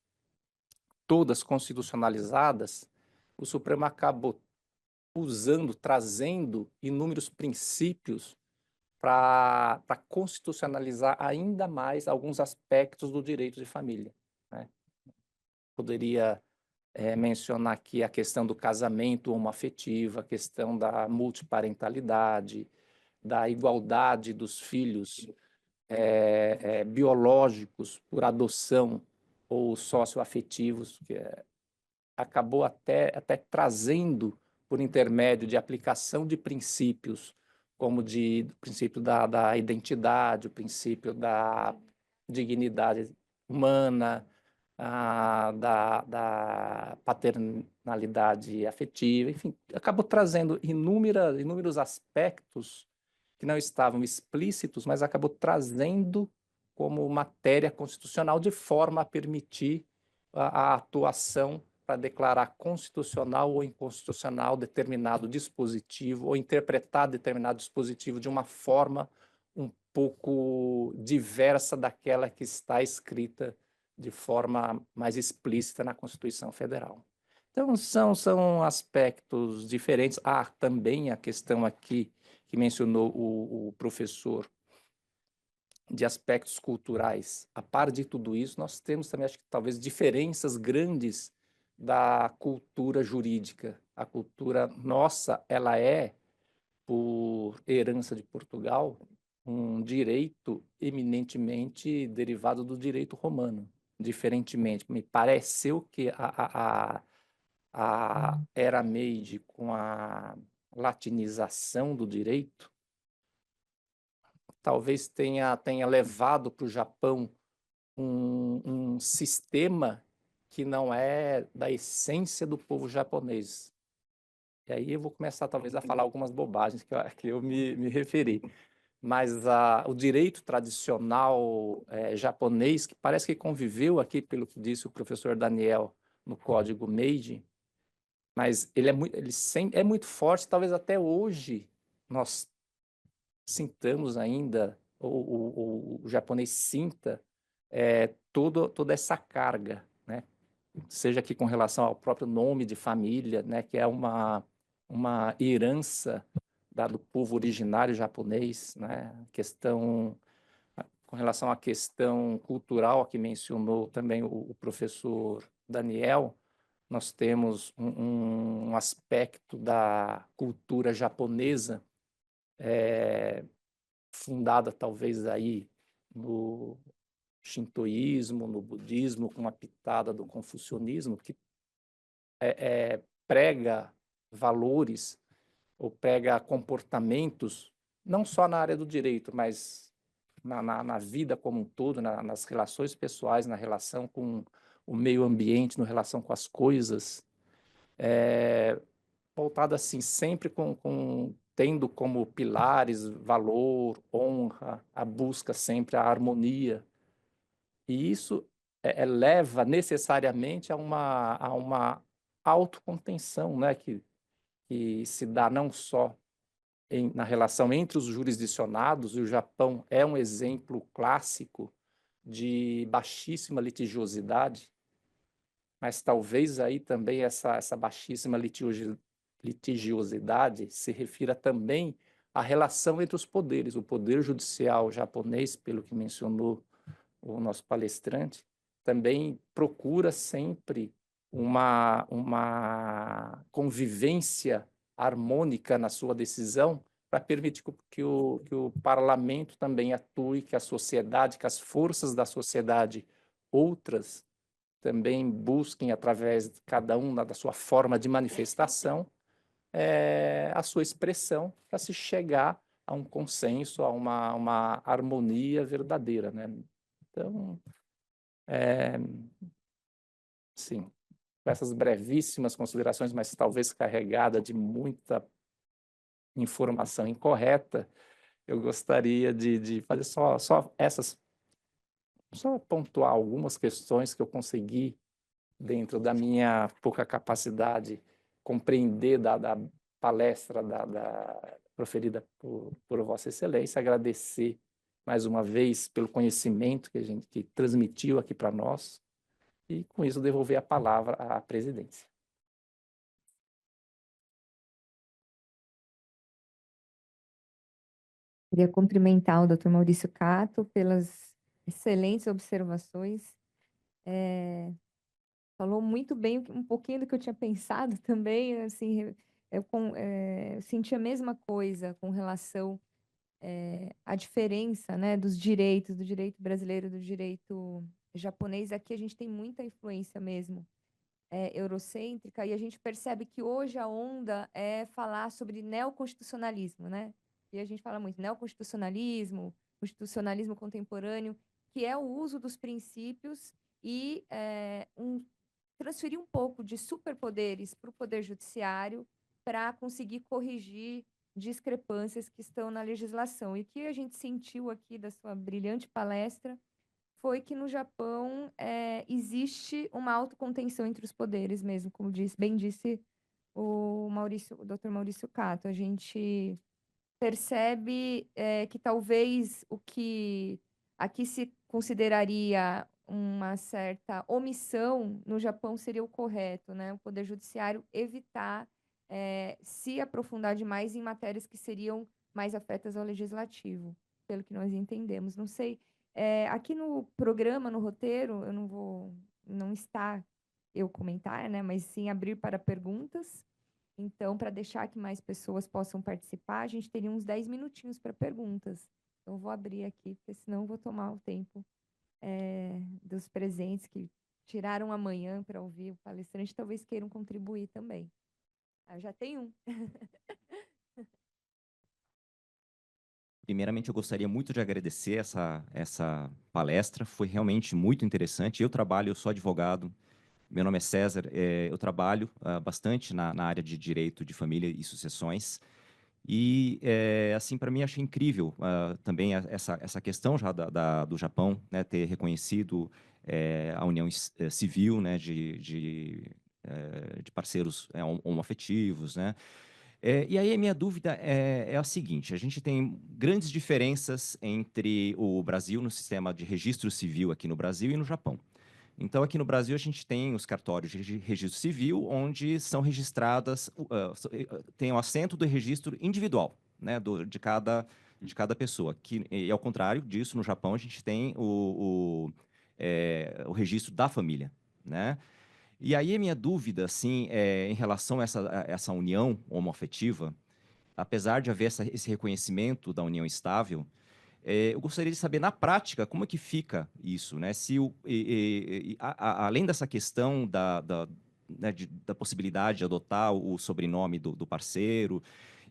todas constitucionalizadas, o Supremo acabou trazendo inúmeros princípios para constitucionalizar ainda mais alguns aspectos do direito de família, né? Poderia mencionar aqui a questão do casamento homoafetivo, a questão da multiparentalidade, da igualdade dos filhos biológicos por adoção ou socioafetivos, que acabou até trazendo, por intermédio de aplicação de princípios, como o princípio da identidade, o princípio da dignidade humana, da paternalidade afetiva, enfim, acabou trazendo inúmeros aspectos que não estavam explícitos, mas acabou trazendo como matéria constitucional de forma a permitir a atuação para declarar constitucional ou inconstitucional determinado dispositivo ou interpretar determinado dispositivo de uma forma um pouco diversa daquela que está escrita de forma mais explícita na Constituição Federal. Então, são aspectos diferentes. Também a questão aqui que mencionou o professor, de aspectos culturais. A par de tudo isso, nós temos também, acho que talvez, diferenças grandes da cultura jurídica. A cultura nossa, ela é, por herança de Portugal, um direito eminentemente derivado do direito romano. Diferentemente, me pareceu que a Era Meiji, com a latinização do direito, talvez tenha levado para o Japão um sistema que não é da essência do povo japonês. E aí eu vou começar, talvez, a falar algumas bobagens que eu me referi. Mas o direito tradicional japonês, que parece que conviveu aqui, pelo que disse o professor Daniel, no Código Meiji, mas ele é muito forte, talvez até hoje nós sintamos ainda, ou o japonês sinta toda essa carga, né? Seja aqui com relação ao próprio nome de família, né? Que é uma herança do povo originário japonês, né? Com relação à questão cultural que mencionou também o professor Daniel, nós temos um aspecto da cultura japonesa fundada talvez aí no shintoísmo, no budismo, com uma pitada do confucionismo, que prega valores ou prega comportamentos, não só na área do direito, mas na vida como um todo, nas relações pessoais, na relação com o meio ambiente, na relação com as coisas, voltado assim, sempre tendo como pilares valor, honra, a busca sempre a harmonia. E isso leva necessariamente a uma autocontenção, né, que se dá não só na relação entre os jurisdicionados, e o Japão é um exemplo clássico de baixíssima litigiosidade, mas talvez aí também essa baixíssima litigiosidade se refira também à relação entre os poderes. O poder judicial japonês, pelo que mencionou o nosso palestrante, também procura sempre uma convivência harmônica na sua decisão para permitir que o parlamento também atue, que a sociedade, que as forças da sociedade outras também busquem, através de cada um da sua forma de manifestação, a sua expressão para se chegar a um consenso, a uma harmonia verdadeira, né? Então, sim, com essas brevíssimas considerações, mas talvez carregada de muita informação incorreta, eu gostaria de fazer só pontuar algumas questões que eu consegui, dentro da minha pouca capacidade, compreender da palestra proferida por Vossa Excelência, agradecer mais uma vez pelo conhecimento que transmitiu aqui para nós, e, com isso, devolver a palavra à presidência. Queria cumprimentar o Dr. Maurício Catto pelas excelentes observações. Falou muito bem, um pouquinho do que eu tinha pensado também, assim, eu senti a mesma coisa com relação à diferença, né, dos direitos, do direito brasileiro, do direito japonês. Aqui a gente tem muita influência mesmo eurocêntrica, e a gente percebe que hoje a onda é falar sobre neoconstitucionalismo, né? E a gente fala muito neoconstitucionalismo, constitucionalismo contemporâneo, que é o uso dos princípios e transferir um pouco de superpoderes para o Poder Judiciário para conseguir corrigir discrepâncias que estão na legislação. E o que a gente sentiu aqui da sua brilhante palestra foi que no Japão existe uma autocontenção entre os poderes mesmo, como bem disse o Dr. Maurício Catto. A gente percebe que talvez o que aqui se consideraria uma certa omissão, no Japão seria o correto, né? O Poder Judiciário evitar se aprofundar demais em matérias que seriam mais afetas ao legislativo, pelo que nós entendemos. Não sei, aqui no programa, no roteiro, eu não está eu comentar, né? Mas sim abrir para perguntas. Então, para deixar que mais pessoas possam participar, a gente teria uns 10 minutinhos para perguntas. Então, eu vou abrir aqui, porque senão eu vou tomar o tempo dos presentes que tiraram amanhã para ouvir o palestrante, talvez queiram contribuir também. Eu já tenho um. Primeiramente, eu gostaria muito de agradecer essa palestra, foi realmente muito interessante. Eu sou advogado, meu nome é César, eu trabalho bastante na área de direito de família e sucessões. E, assim, para mim, achei incrível também essa questão já do Japão, né, ter reconhecido a união civil, né, de parceiros homoafetivos, né? E aí a minha dúvida é a seguinte: a gente tem grandes diferenças entre o Brasil no sistema de registro civil aqui no Brasil e no Japão. Então, aqui no Brasil, a gente tem os cartórios de registro civil, onde são registradas, tem o assento do registro individual, né, de cada pessoa. E ao contrário disso, no Japão, a gente tem o registro da família, né? E aí a minha dúvida, assim, em relação a essa união homoafetiva, apesar de haver esse reconhecimento da união estável, eu gostaria de saber, na prática, como é que fica isso, né? Se além dessa questão né, da possibilidade de adotar o sobrenome do parceiro,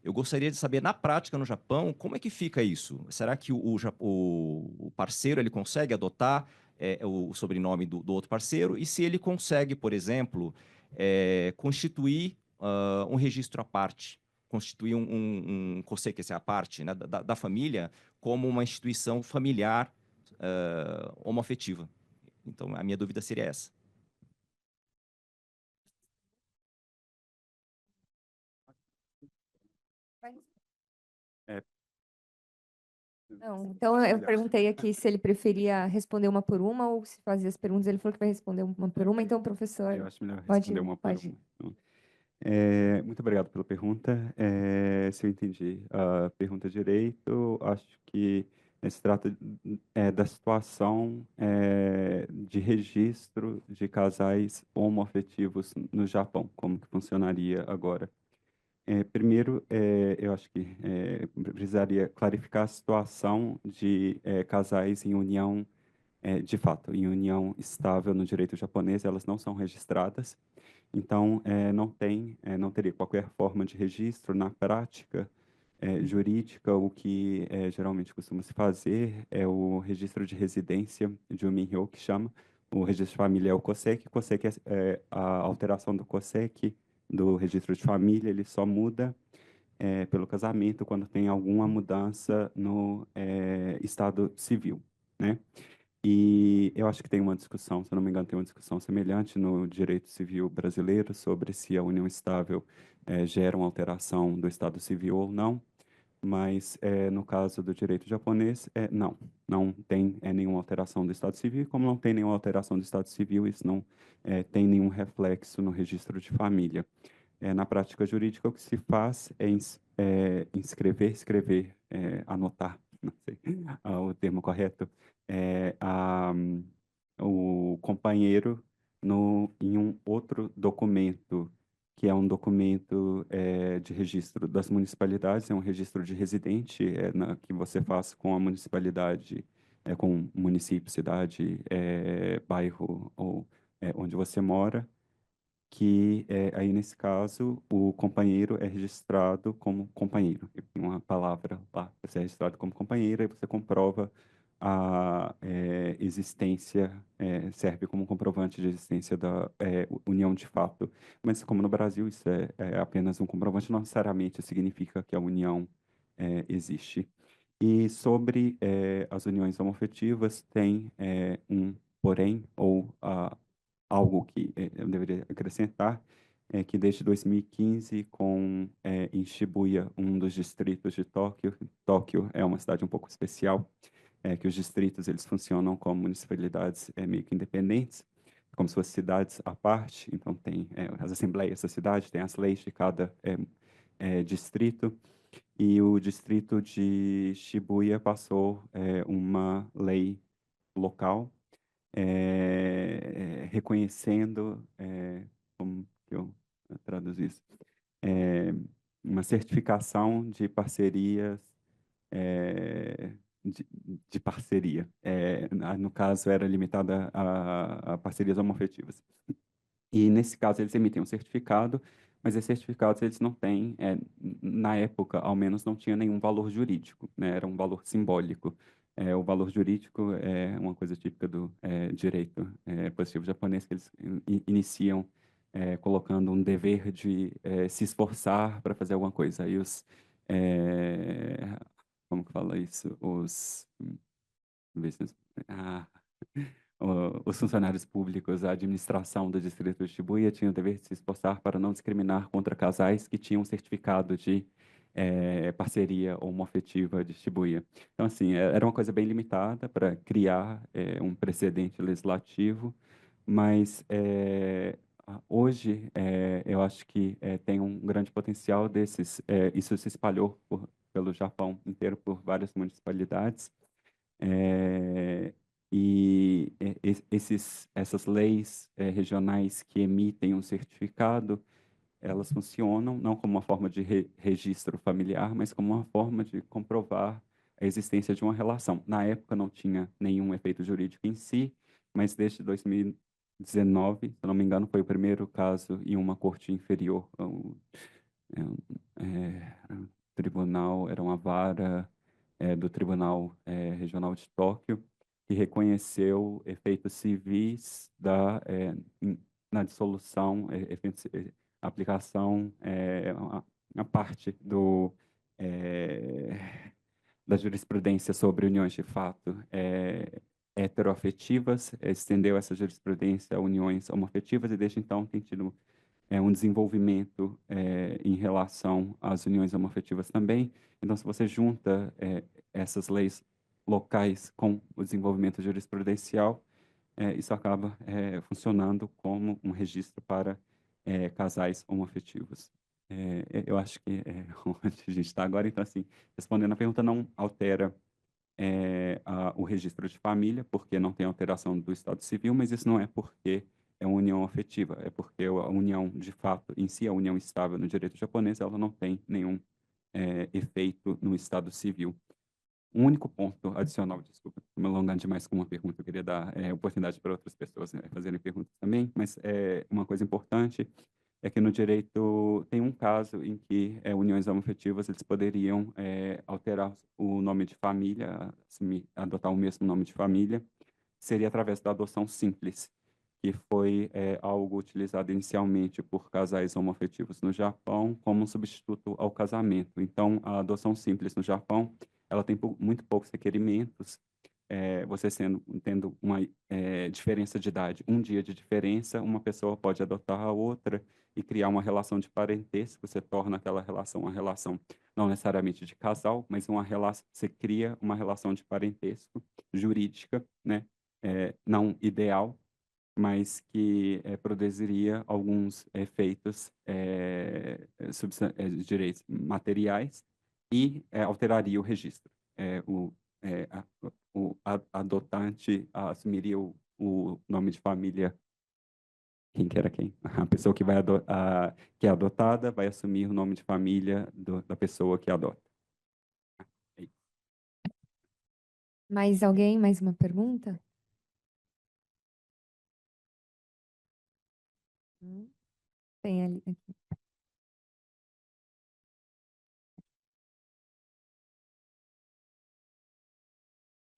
eu gostaria de saber, na prática, no Japão, como é que fica isso? Será que o parceiro ele consegue adotar o sobrenome do outro parceiro? E se ele consegue, por exemplo, constituir um registro à parte, constituir um conselho, que é a parte, né, da família, como uma instituição familiar homoafetiva? Então, a minha dúvida seria essa. Não, então eu perguntei aqui se ele preferia responder uma por uma ou se fazia as perguntas. Ele falou que vai responder uma por uma. Então, professor, Eu acho melhor pode responder uma por pode. uma. Então, muito obrigado pela pergunta. Se eu entendi a pergunta direito, acho que se trata da situação de registro de casais homoafetivos no Japão, como que funcionaria agora. Primeiro, eu acho que precisaria clarificar a situação de casais em união, de fato, em união estável no direito japonês, elas não são registradas. Então, não teria qualquer forma de registro. Na prática jurídica, o que geralmente costuma se fazer é o registro de residência de um minhyo, que chama. O registro de família é o COSEC. COSEC é a alteração do COSEC, do registro de família, ele só muda pelo casamento quando tem alguma mudança no estado civil, né? E eu acho que tem uma discussão, se eu não me engano, tem uma discussão semelhante no direito civil brasileiro sobre se a união estável gera uma alteração do estado civil ou não. mas no caso do direito japonês, não tem nenhuma alteração do Estado Civil, e como não tem nenhuma alteração do Estado Civil, isso não tem nenhum reflexo no registro de família. Na prática jurídica, o que se faz é anotar, não sei o termo correto, o companheiro em um outro documento, que é um documento de registro das municipalidades, é um registro de residente que você faz com a municipalidade, com o município, cidade, bairro ou onde você mora, que aí nesse caso o companheiro é registrado como companheiro. Tem uma palavra lá, você é registrado como companheiro, aí você comprova a existência, serve como comprovante de existência da união de fato. Mas como no Brasil isso é apenas um comprovante, não necessariamente significa que a união existe. E sobre as uniões homoafetivas tem um porém, ou algo que eu deveria acrescentar, é que desde 2015, em Shibuya, um dos distritos de Tóquio, Tóquio é uma cidade um pouco especial, que os distritos eles funcionam como municipalidades meio que independentes, como se fossem cidades à parte, então tem as assembleias da cidade, tem as leis de cada distrito, e o distrito de Shibuya passou uma lei local reconhecendo, como que eu traduzo isso, É, uma certificação de parcerias, é, de, de parceria. No caso, era limitada a parcerias homoafetivas. E, nesse caso, eles emitem um certificado, mas esses certificados eles não têm, na época, ao menos, não tinha nenhum valor jurídico, né? Era um valor simbólico. O valor jurídico é uma coisa típica do direito positivo japonês, que eles iniciam colocando um dever de se esforçar para fazer alguma coisa. Aí como que fala isso? Ah, os funcionários públicos, a administração do distrito de Shibuya tinha o dever de se esforçar para não discriminar contra casais que tinham certificado de parceria homoafetiva de Shibuya. Então, assim, era uma coisa bem limitada para criar um precedente legislativo, mas hoje eu acho que tem um grande potencial desses. Isso se espalhou pelo Japão inteiro, por várias municipalidades. É, essas leis regionais que emitem um certificado, elas funcionam não como uma forma de registro familiar, mas como uma forma de comprovar a existência de uma relação. Na época não tinha nenhum efeito jurídico em si, mas desde 2019, se não me engano, foi o primeiro caso em uma corte inferior, tribunal, era uma vara do Tribunal Regional de Tóquio, que reconheceu efeitos civis na dissolução, aplicação, a parte da jurisprudência sobre uniões de fato heteroafetivas, estendeu essa jurisprudência a uniões homoafetivas, e desde então tem tido um desenvolvimento em relação às uniões homoafetivas também. Então, se você junta essas leis locais com o desenvolvimento jurisprudencial, isso acaba funcionando como um registro para casais homoafetivos. Eu acho que é onde a gente está agora. Então, assim, respondendo a pergunta, não altera o registro de família, porque não tem alteração do Estado Civil, mas isso não é porque é uma união afetiva, é porque a união, de fato, em si, a união estável no direito japonês, ela não tem nenhum efeito no Estado Civil. Um único ponto adicional, desculpa, estou me alongando demais com uma pergunta, eu queria dar oportunidade para outras pessoas fazerem perguntas também, mas uma coisa importante é que no direito tem um caso em que uniões homoafetivas eles poderiam alterar o nome de família, adotar o mesmo nome de família, seria através da adoção simples, que foi algo utilizado inicialmente por casais homoafetivos no Japão como um substituto ao casamento. Então, a adoção simples no Japão, ela tem muito poucos requerimentos, você tendo uma diferença de idade, um dia de diferença, uma pessoa pode adotar a outra e criar uma relação de parentesco. Você torna aquela relação uma relação não necessariamente de casal, mas você cria uma relação de parentesco jurídica, né? Não ideal, mas que produziria alguns efeitos direitos materiais e alteraria o registro. O adotante assumiria o nome de família, quem que era quem? A pessoa que que é adotada vai assumir o nome de família da pessoa que adota. É isso. Mais alguém? Mais uma pergunta? Tem ali. Aqui.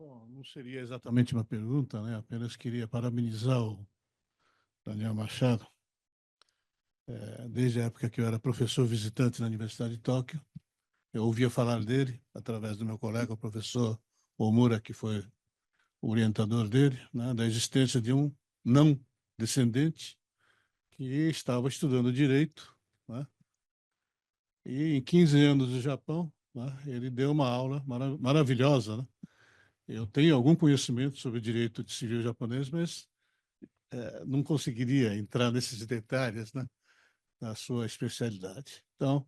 Bom, não seria exatamente uma pergunta, né? Apenas queria parabenizar o Daniel Machado. Desde a época que eu era professor visitante na Universidade de Tóquio, eu ouvia falar dele através do meu colega, o professor Omura, que foi o orientador dele, né? Da existência de um não descendente que estava estudando direito, né? E em 15 anos do Japão, né? Ele deu uma aula maravilhosa, né? Eu tenho algum conhecimento sobre direito civil japonês, mas não conseguiria entrar nesses detalhes, né, da sua especialidade. Então,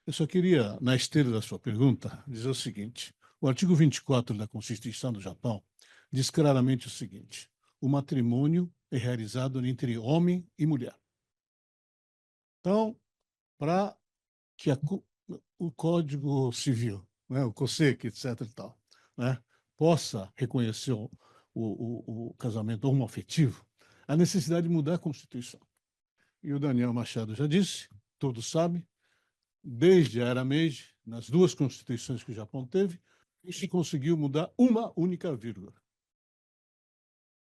eu só queria, na esteira da sua pergunta, dizer o seguinte: o artigo 24 da Constituição do Japão diz claramente o seguinte: o matrimônio é realizado entre homem e mulher. Então, para que o Código Civil, né, o COSEC, etc. e tal, né, possa reconhecer o casamento homoafetivo, a necessidade de mudar a Constituição. E o Daniel Machado já disse, todos sabem, desde a Era Meiji, nas duas constituições que o Japão teve, se conseguiu mudar uma única vírgula.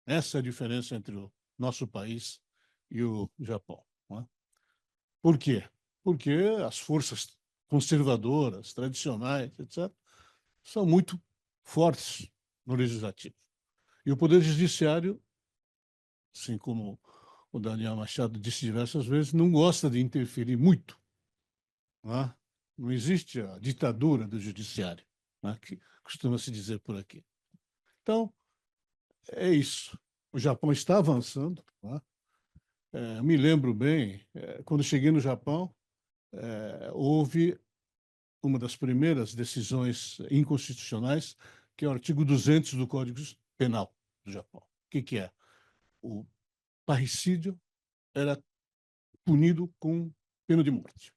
Essa é a diferença entre o nosso país e o Japão. Não é? Por quê? Porque as forças conservadoras, tradicionais, etc., são muito fortes no legislativo. E o Poder Judiciário, assim como o Daniel Machado disse diversas vezes, não gosta de interferir muito. Não é? Não existe a ditadura do Judiciário, não é? Que costuma se dizer por aqui. Então, é isso. O Japão está avançando. Não é? Me lembro bem, quando cheguei no Japão, houve uma das primeiras decisões inconstitucionais, que é o artigo 200 do Código Penal do Japão. O que é? O parricídio era punido com pena de morte.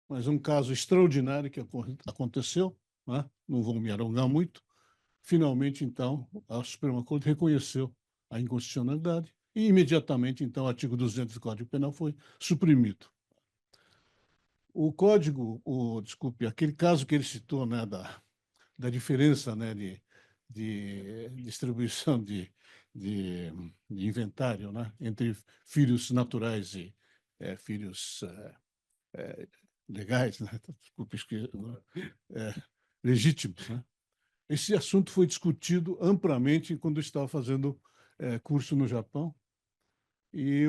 Mas um caso extraordinário que aconteceu, né? Não vou me alongar muito, finalmente, então, a Suprema Corte reconheceu a inconstitucionalidade e, imediatamente, então, o artigo 200 do Código Penal foi suprimido. O código, desculpe, aquele caso que ele citou, né, da diferença, né, de distribuição de inventário, né, entre filhos naturais e filhos legais, né, desculpe, legítimos, né? Esse assunto foi discutido amplamente quando eu estava fazendo curso no Japão, e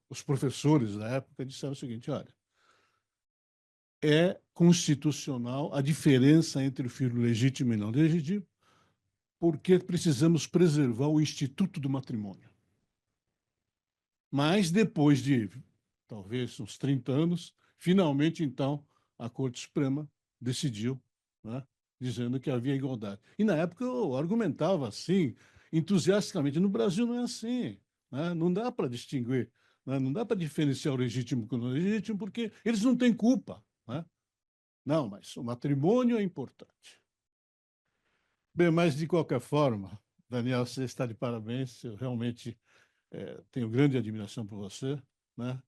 os professores da época disseram o seguinte: olha, é constitucional a diferença entre o filho legítimo e não legítimo, porque precisamos preservar o instituto do matrimônio. Mas depois de, talvez, uns 30 anos, finalmente, então, a Corte Suprema decidiu, né, dizendo que havia igualdade. E, na época, eu argumentava assim, entusiasticamente. No Brasil não é assim. Né? Não dá para distinguir, né? Não dá para diferenciar o legítimo com o não legítimo, porque eles não têm culpa. Né? Não, mas o matrimônio é importante. Bem, mas, de qualquer forma, Daniel, você está de parabéns. Eu realmente tenho grande admiração por você. Né?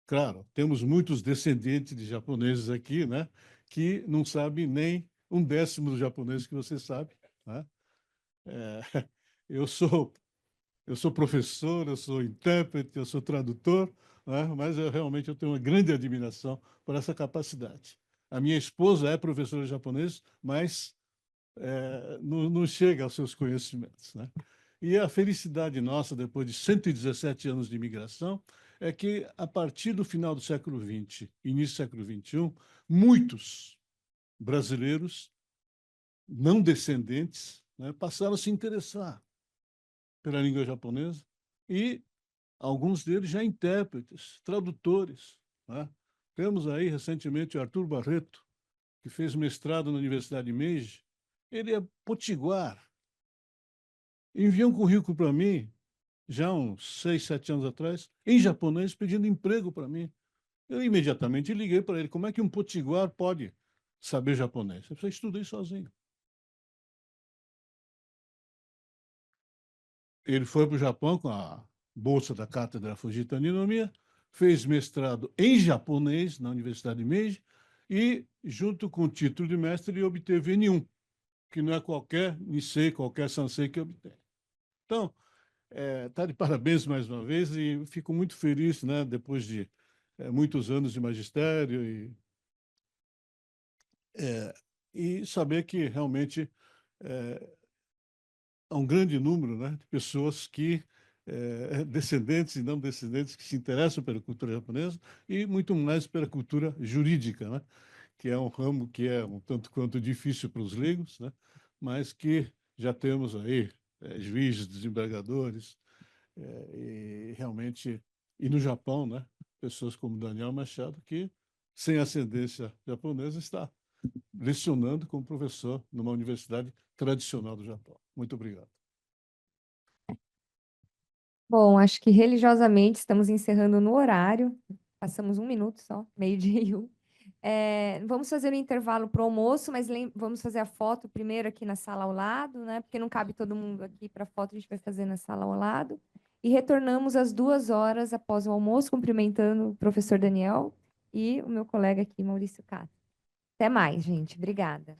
Claro, temos muitos descendentes de japoneses aqui, né, que não sabem nem 1/10 do japonês que você sabe. Né? Eu sou professor, eu sou intérprete, eu sou tradutor, né? Mas realmente eu tenho uma grande admiração por essa capacidade. A minha esposa é professora de japonês, mas não chega aos seus conhecimentos, né? E a felicidade nossa, depois de 117 anos de imigração, é que, a partir do final do século XX, início do século XXI, muitos brasileiros não descendentes, né, passaram a se interessar pela língua japonesa e alguns deles já intérpretes, tradutores, né? Temos aí, recentemente, o Arthur Barreto, que fez mestrado na Universidade de Meiji. Ele é potiguar. Enviou um currículo para mim, já uns 6, 7 anos atrás, em japonês, pedindo emprego para mim. Eu imediatamente liguei para ele. Como é que um potiguar pode saber japonês? Eu estudei sozinho. Ele foi para o Japão com a bolsa da Cátedra Fujita Ninomiya, fez mestrado em japonês na Universidade de Meiji e, junto com o título de mestre, ele obteve N1, que não é qualquer Nisei, qualquer Sansei que obtém. Então, está de parabéns mais uma vez e fico muito feliz, né, depois de muitos anos de magistério e saber que realmente há um grande número, né, de pessoas que, descendentes e não descendentes, que se interessam pela cultura japonesa e muito mais pela cultura jurídica, né, que é um ramo que é um tanto quanto difícil para os leigos, né, mas que já temos aí juízes, desembargadores, e realmente, e no Japão, né, pessoas como Daniel Machado, que, sem ascendência japonesa, está lecionando como professor numa universidade tradicional do Japão. Muito obrigado. Bom, acho que religiosamente estamos encerrando no horário. Passamos 1 minuto só, 12:30. Vamos fazer um intervalo para o almoço, mas vamos fazer a foto primeiro aqui na sala ao lado, né? Porque não cabe todo mundo aqui para a foto, a gente vai fazer na sala ao lado. E retornamos às 2 horas após o almoço, cumprimentando o professor Daniel e o meu colega aqui, Maurício Cato. Até mais, gente. Obrigada.